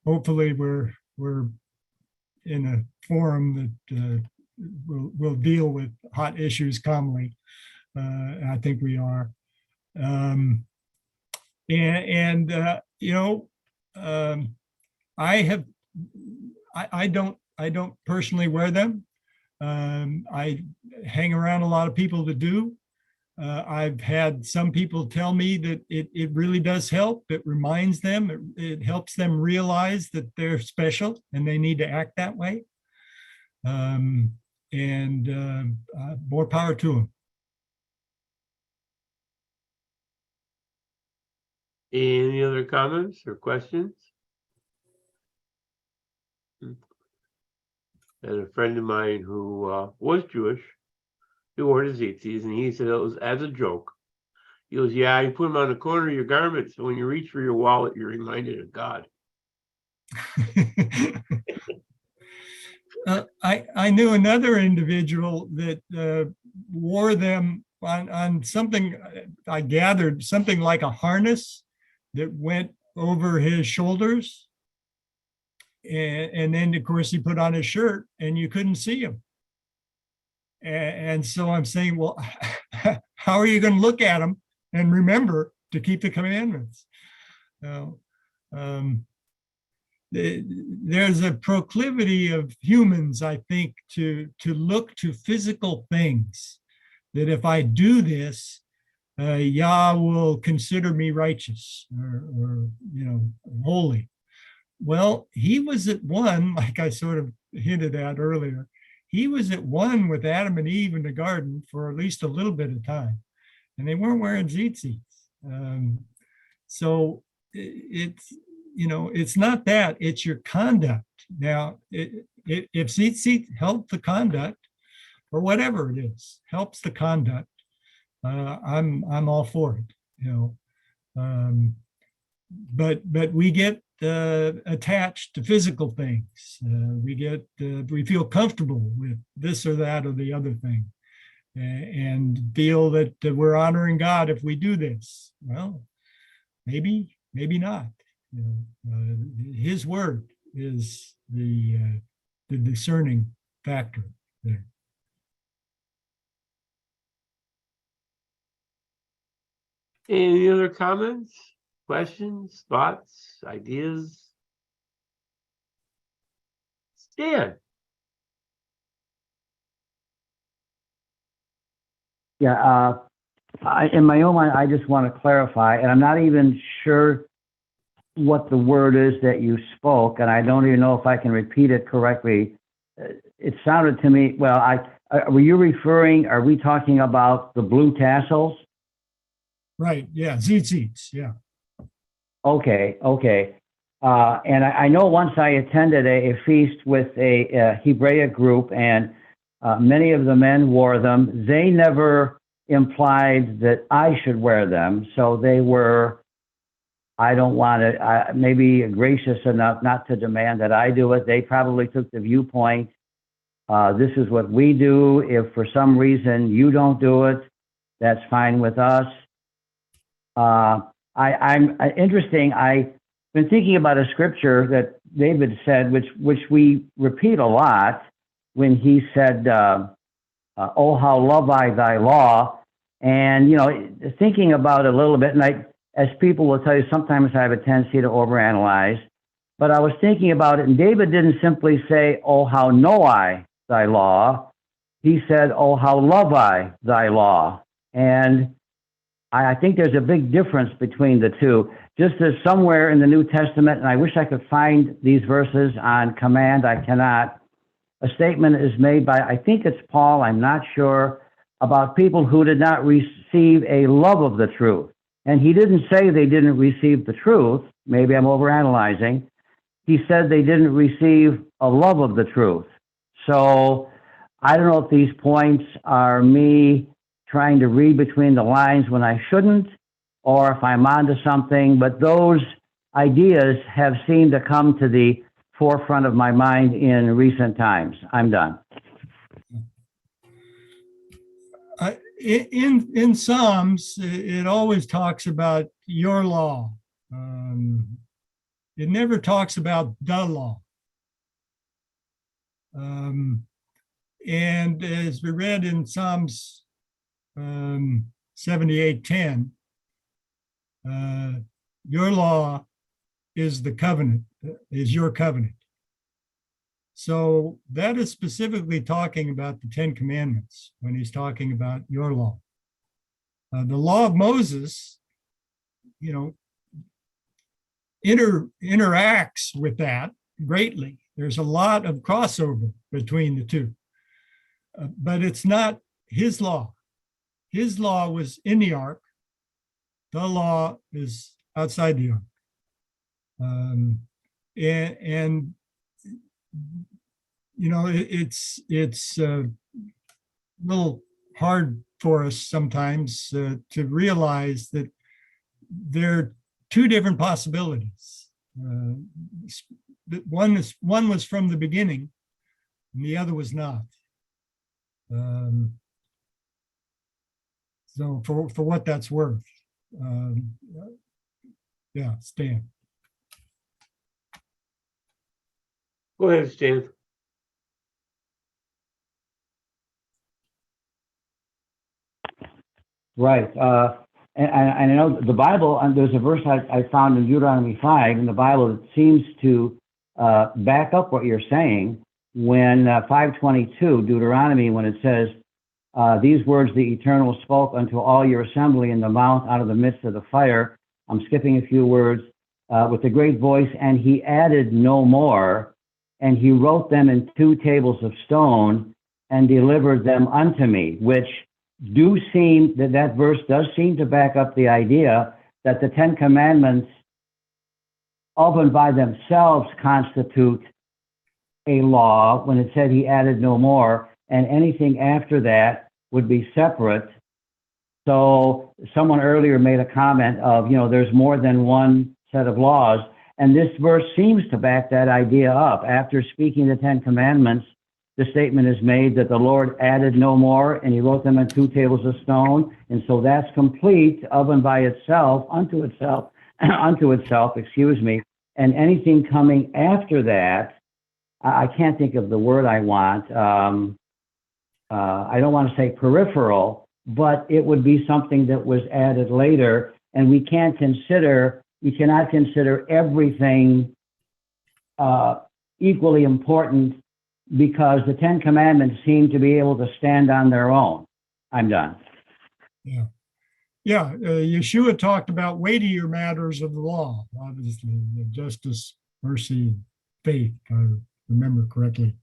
Hopefully we're in a forum that will deal with hot issues calmly. I think we are. I don't personally wear them. I hang around a lot of people that do. I've had some people tell me that it really does help. It reminds them, it helps them realize that they're special and they need to act that way. More power to them.
Any other comments or questions? And a friend of mine who was Jewish, he wore the tzitzis, and he said it was as a joke. He goes, yeah, you put them on the corner of your garment, so when you reach for your wallet, you're reminded of God.
I knew another individual that wore them on something, I gathered, something like a harness that went over his shoulders. And then, of course, he put on his shirt and you couldn't see him. And so I'm saying, well, how are you going to look at him and remember to keep the commandments? There's a proclivity of humans, I think, to look to physical things, that if I do this, Yah will consider me righteous or holy. Well, he was at one, like I sort of hinted at earlier, he was at one with Adam and Eve in the garden for at least a little bit of time, and they weren't wearing tzitzis. So it's not that, it's your conduct. Now, if tzitzit help the conduct, or whatever it is, helps the conduct, I'm all for it, but we get attached to physical things. We feel comfortable with this or that or the other thing, and feel that we're honoring God if we do this. Well, maybe not. His word is the discerning factor there.
Any other comments, questions, thoughts, ideas? Stan?
Yeah, in my own mind, I just want to clarify, and I'm not even sure what the word is that you spoke, and I don't even know if I can repeat it correctly. It sounded to me, well, are we talking about the blue tassels?
Right, yeah, tzitzits, yeah.
Okay. And I know once I attended a feast with a Hebraic group, and many of the men wore them. They never implied that I should wear them. So they were, I don't want to, maybe gracious enough not to demand that I do it. They probably took the viewpoint, this is what we do. If for some reason you don't do it, that's fine with us. I'm interesting. I've been thinking about a scripture that David said, which we repeat a lot, when he said, "Oh, how love I thy law," and thinking about it a little bit. And as people will tell you, sometimes I have a tendency to overanalyze. But I was thinking about it, and David didn't simply say, "Oh, how know I thy law." He said, "Oh, how love I thy law," and I think there's a big difference between the two. Just as somewhere in the New Testament, and I wish I could find these verses on command, I cannot, a statement is made by, I think it's Paul, I'm not sure, about people who did not receive a love of the truth. And he didn't say they didn't receive the truth. Maybe I'm overanalyzing. He said they didn't receive a love of the truth. So I don't know if these points are me trying to read between the lines when I shouldn't, or if I'm onto something, but those ideas have seemed to come to the forefront of my mind in recent times. I'm done.
In Psalms, it always talks about your law. It never talks about the law. And as we read in Psalms 78:10, your law is the covenant, is your covenant. So that is specifically talking about the Ten Commandments when he's talking about your law. The law of Moses, interacts with that greatly. There's a lot of crossover between the two, but it's not his law. His law was in the ark. The law is outside the ark. And it's a little hard for us sometimes to realize that there are two different possibilities. One was from the beginning, and the other was not. So for what that's worth, yeah, Stan.
Go ahead, Stan.
Right. And I know the Bible, and there's a verse I found in Deuteronomy 5 in the Bible that seems to back up what you're saying when 5:22, Deuteronomy, when it says, these words the Eternal spoke unto all your assembly in the mount out of the midst of the fire. I'm skipping a few words. With a great voice, and he added no more, and he wrote them in 2 tables of stone and delivered them unto me, which do seem that verse does seem to back up the idea that the Ten Commandments of and by themselves constitute a law when it said he added no more, and anything after that would be separate. So someone earlier made a comment of, there's more than one set of laws, and this verse seems to back that idea up. After speaking the Ten Commandments, the statement is made that the Lord added no more, and he wrote them on 2 tables of stone. And so that's complete of and by itself, unto itself, and anything coming after that, I can't think of the word I want. I don't want to say peripheral, but it would be something that was added later, and we cannot consider everything equally important, because the Ten Commandments seem to be able to stand on their own. I'm done.
Yeah. Yeshua talked about weightier matters of the law, obviously, justice, mercy, faith, if I remember correctly.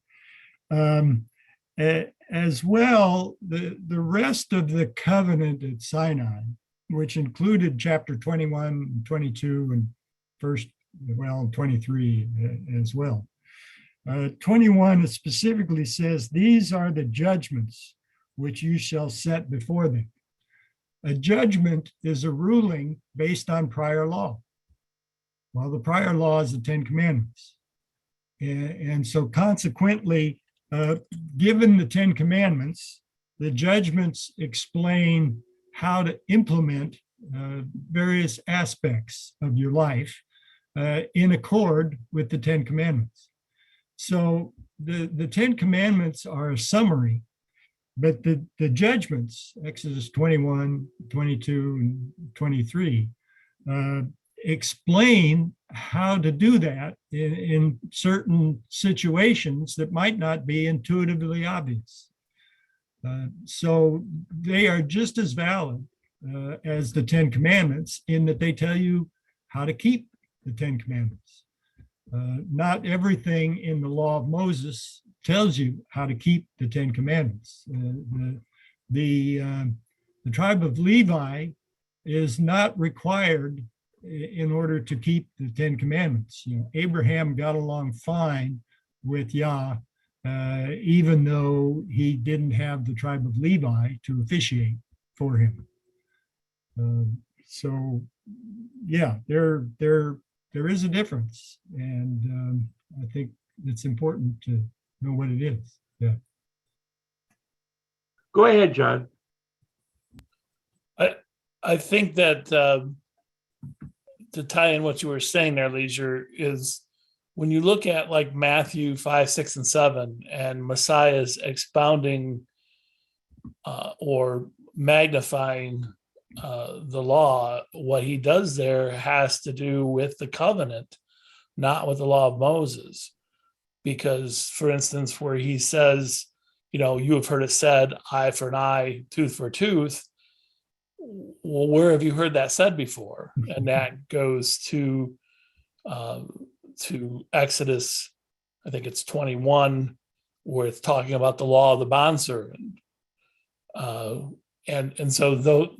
As well, the rest of the covenant at Sinai, which included chapter 21, 22, and 23 as well. 21, it specifically says, these are the judgments which you shall set before them. A judgment is a ruling based on prior law. Well, the prior law is the Ten Commandments. And so consequently, given the Ten Commandments, the judgments explain how to implement various aspects of your life in accord with the Ten Commandments. So the Ten Commandments are a summary, but the judgments, Exodus 21, 22, and 23, explain how to do that in certain situations that might not be intuitively obvious. So they are just as valid as the Ten Commandments in that they tell you how to keep the Ten Commandments. Not everything in the law of Moses tells you how to keep the Ten Commandments. The tribe of Levi is not required in order to keep the Ten Commandments. Abraham got along fine with Yah even though he didn't have the tribe of Levi to officiate for him. So, yeah, there is a difference, and I think it's important to know what it is. Yeah.
Go ahead, John.
I think that to tie in what you were saying there, Leisure, is when you look at like Matthew 5, 6, and 7, and Messiah's expounding or magnifying the law, what he does there has to do with the covenant, not with the law of Moses. Because, for instance, where he says, you have heard it said, eye for an eye, tooth for a tooth. Well, where have you heard that said before? And that goes to Exodus, I think it's 21, where it's talking about the law of the bondservant. And so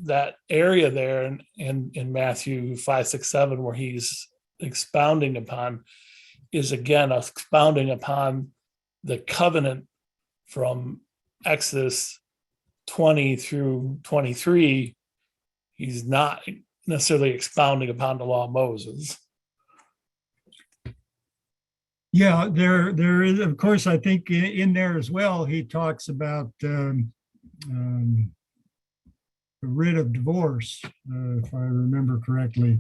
that area there in Matthew 5, 6, 7, where he's expounding upon, is again expounding upon the covenant from Exodus 20 through 23. He's not necessarily expounding upon the law of Moses.
Yeah, there is, of course, I think in there as well, he talks about the writ of divorce, if I remember correctly,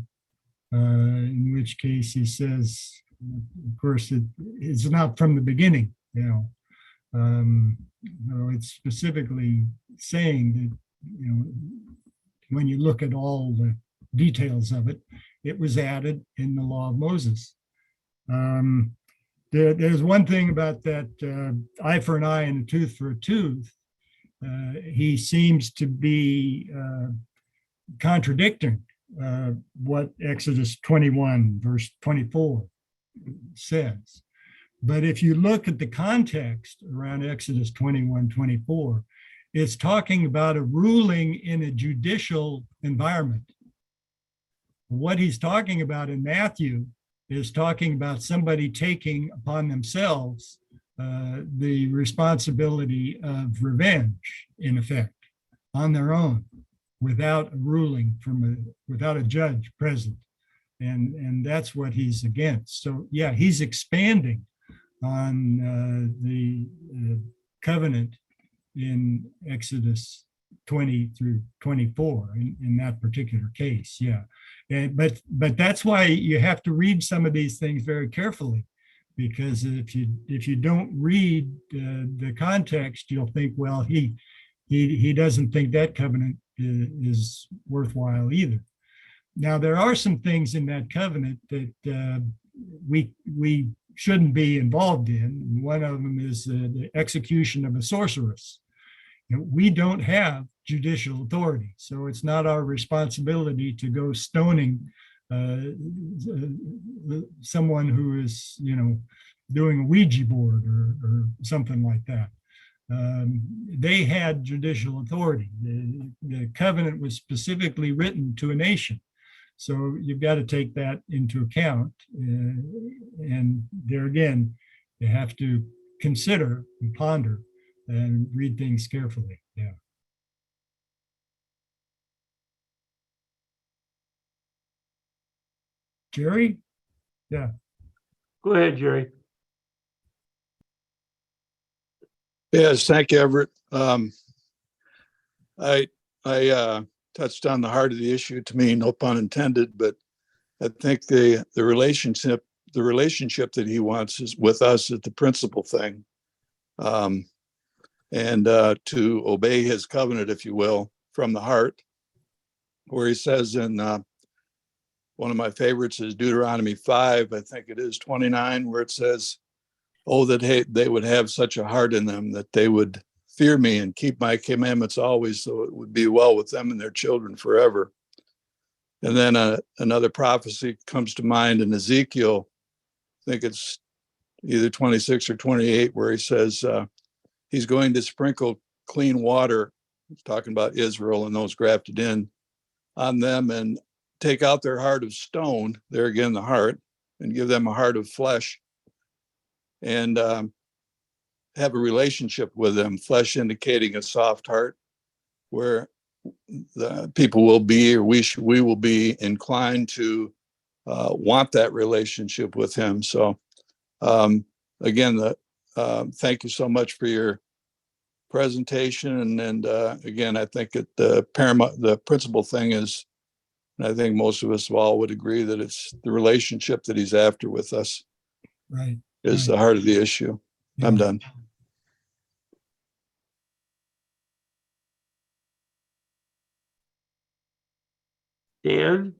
in which case he says, of course, it's not from the beginning, it's specifically saying that, when you look at all the details of it, it was added in the law of Moses. There's one thing about that eye for an eye and a tooth for a tooth. He seems to be contradicting what Exodus 21, verse 24 says. But if you look at the context around Exodus 21, 24, it's talking about a ruling in a judicial environment. What he's talking about in Matthew is talking about somebody taking upon themselves the responsibility of revenge, in effect, on their own, without a ruling without a judge present. And that's what he's against. So yeah, he's expanding on the covenant in Exodus 20 through 24 in that particular case. Yeah. But that's why you have to read some of these things very carefully, because if you don't read the context, you'll think, well, he doesn't think that covenant is worthwhile either. Now, there are some things in that covenant that we shouldn't be involved in. One of them is the execution of a sorceress. We don't have judicial authority, so it's not our responsibility to go stoning someone who is, doing a Ouija board or something like that. They had judicial authority. The covenant was specifically written to a nation. So you've got to take that into account. And there again, you have to consider and ponder and read things carefully. Yeah. Jerry? Yeah.
Go ahead, Jerry.
Yes, thank you, Everett. I touched on the heart of the issue, to me, no pun intended, but I think the relationship that he wants is with us is the principal thing. And to obey his covenant, if you will, from the heart, where he says in one of my favorites is Deuteronomy 5, I think it is 29, where it says, oh, that they would have such a heart in them that they would fear me and keep my commandments always, so it would be well with them and their children forever. And then another prophecy comes to mind in Ezekiel, I think it's either 26 or 28, where he says he's going to sprinkle clean water, he's talking about Israel and those grafted in, on them, and take out their heart of stone, there again the heart, and give them a heart of flesh. And have a relationship with him, flesh indicating a soft heart, where the people will be, or we will be inclined to want that relationship with him. So again, thank you so much for your presentation. And again, I think the principal thing is, and I think most of us all would agree, that it's the relationship that he's after with us
Right.
is
Right.
the heart of the issue. I'm
Yeah.
done.
Dan?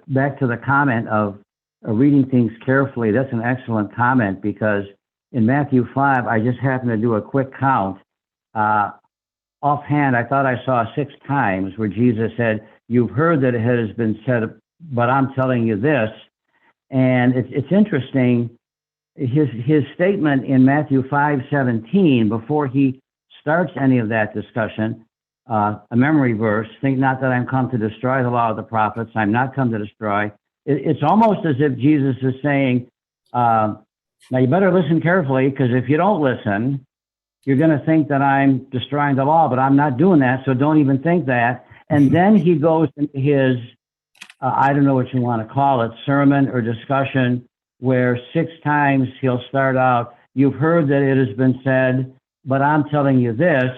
Back to the comment of reading things carefully, that's an excellent comment, because in Matthew 5, I just happened to do a quick count. Offhand, I thought I saw 6 times where Jesus said, "You've heard that it has been said, but I'm telling you this." And it's interesting, his statement in Matthew 5:17, before he starts any of that discussion, a memory verse, "Think not that I'm come to destroy the law of the prophets. I'm not come to destroy." It's almost as if Jesus is saying, now you better listen carefully, because if you don't listen, you're going to think that I'm destroying the law, but I'm not doing that, so don't even think that. And then he goes into his, I don't know what you want to call it, sermon or discussion, where 6 times he'll start out, "You've heard that it has been said, but I'm telling you this."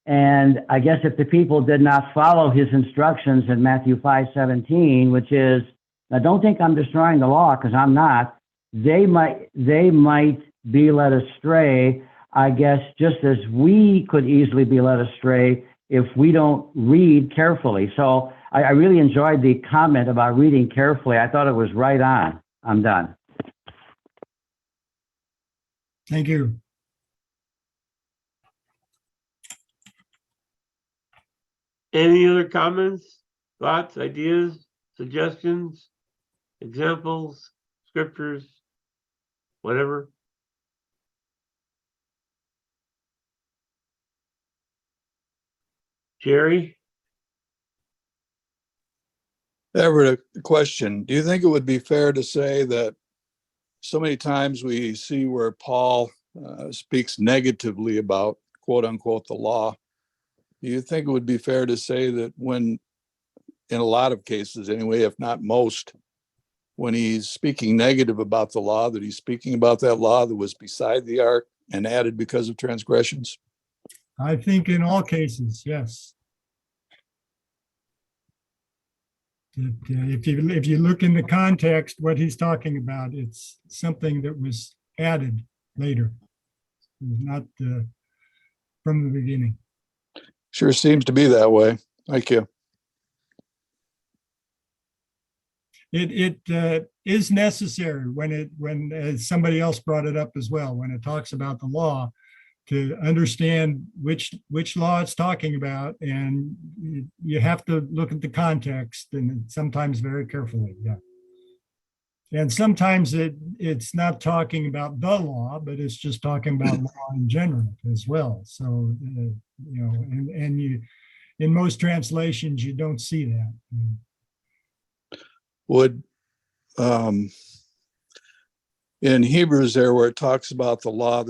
And I guess if the people did not follow his instructions in Matthew 5:17, which is, now don't think I'm destroying the law, because I'm not, they might be led astray, I guess, just as we could easily be led astray if we don't read carefully. So I really enjoyed the comment about reading carefully. I thought it was right on. I'm done.
Thank you.
Any other comments, thoughts, ideas, suggestions, examples, scriptures, whatever? Jerry?
Everett, a question. Do you think it would be fair to say that so many times we see where Paul speaks negatively about, quote unquote, the law? Do you think it would be fair to say that when, in a lot of cases anyway, if not most, when he's speaking negative about the law, that he's speaking about that law that was beside the ark and added because of transgressions?
I think in all cases, yes. If you look in the context, what he's talking about, it's something that was added later, not from the beginning.
Sure seems to be that way. Thank you.
It is necessary when as somebody else brought it up as well, when it talks about the law, to understand which law it's talking about, and you have to look at the context, and sometimes very carefully. Yeah. And sometimes it's not talking about the law, but it's just talking about law in general as well. So and you, in most translations, you don't see that.
Would in Hebrews there, where it talks about the law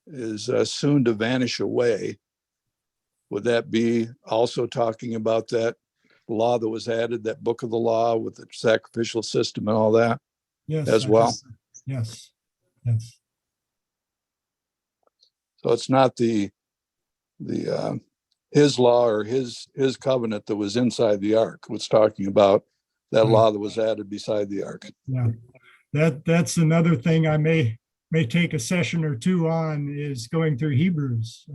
is soon to vanish away, would that be also talking about that law that was added, that book of the law with the sacrificial system and all that?
Yes.
As well.
Yes.
So it's not the his law or his covenant that was inside the ark. It's talking about that
Right.
law that was added beside the ark.
Yeah. That's another thing I may take a session or 2 on, is going through Hebrews,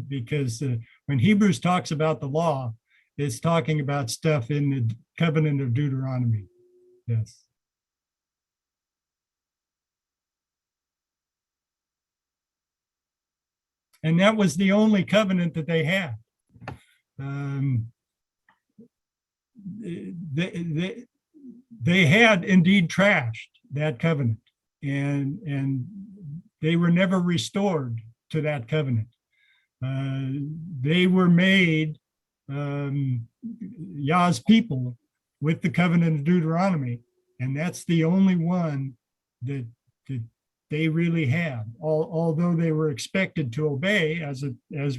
because when Hebrews talks about the law, it's talking about stuff in the covenant of Deuteronomy. Yes. And that was the only covenant that they had. They had indeed trashed that covenant, and they were never restored to that covenant. They were made Yah's people with the covenant of Deuteronomy, and that's the only one that they really had, although they were expected to obey, as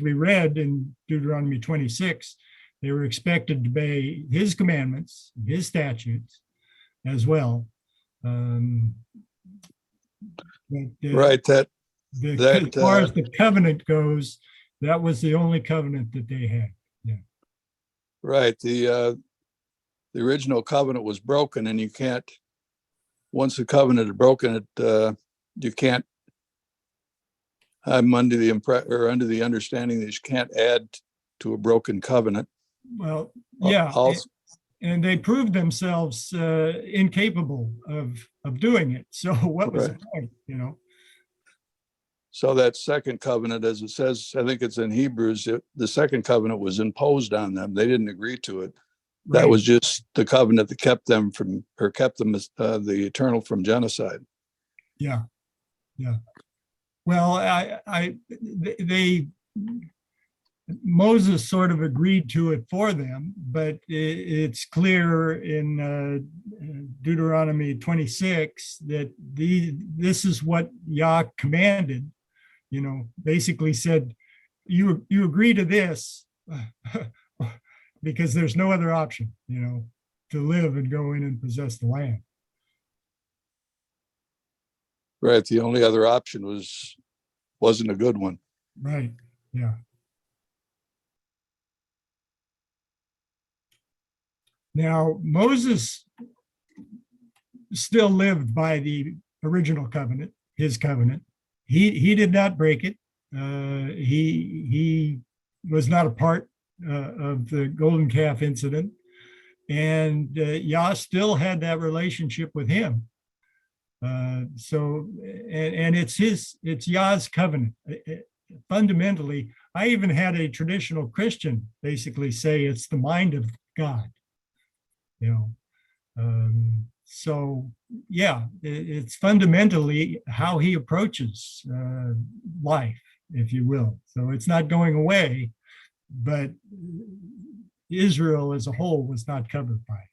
we read in Deuteronomy 26, they were expected to obey his commandments, his statutes as well.
Right, that
As far as the covenant goes, that was the only covenant that they had.
right. The original covenant was broken, and you can't, once the covenant is broken, you can't, I'm under the understanding that you can't add to a broken covenant.
Well, yeah,
Also,
and they proved themselves incapable of doing it. So what was the point, you know?
so that second covenant, as it says, I think it's in Hebrews, the second covenant was imposed on them. They didn't agree to it. That
Right.
was just the covenant that kept them, the eternal from genocide.
Yeah, yeah. Well, Moses sort of agreed to it for them, but it's clear in Deuteronomy 26 that this is what Yah commanded. You know, basically said, you agree to this because there's no other option, you know, to live and go in and possess the land.
Right. The only other option wasn't a good one.
Right. Yeah. Now, Moses still lived by the original covenant, his covenant. He did not break it. He was not a part of the golden calf incident, and Yah still had that relationship with him. So it's Yah's covenant. Fundamentally, I even had a traditional Christian basically say it's the mind of God. You know, so yeah, it's fundamentally how he approaches life, if you will. So it's not going away, but Israel as a whole was not covered by it.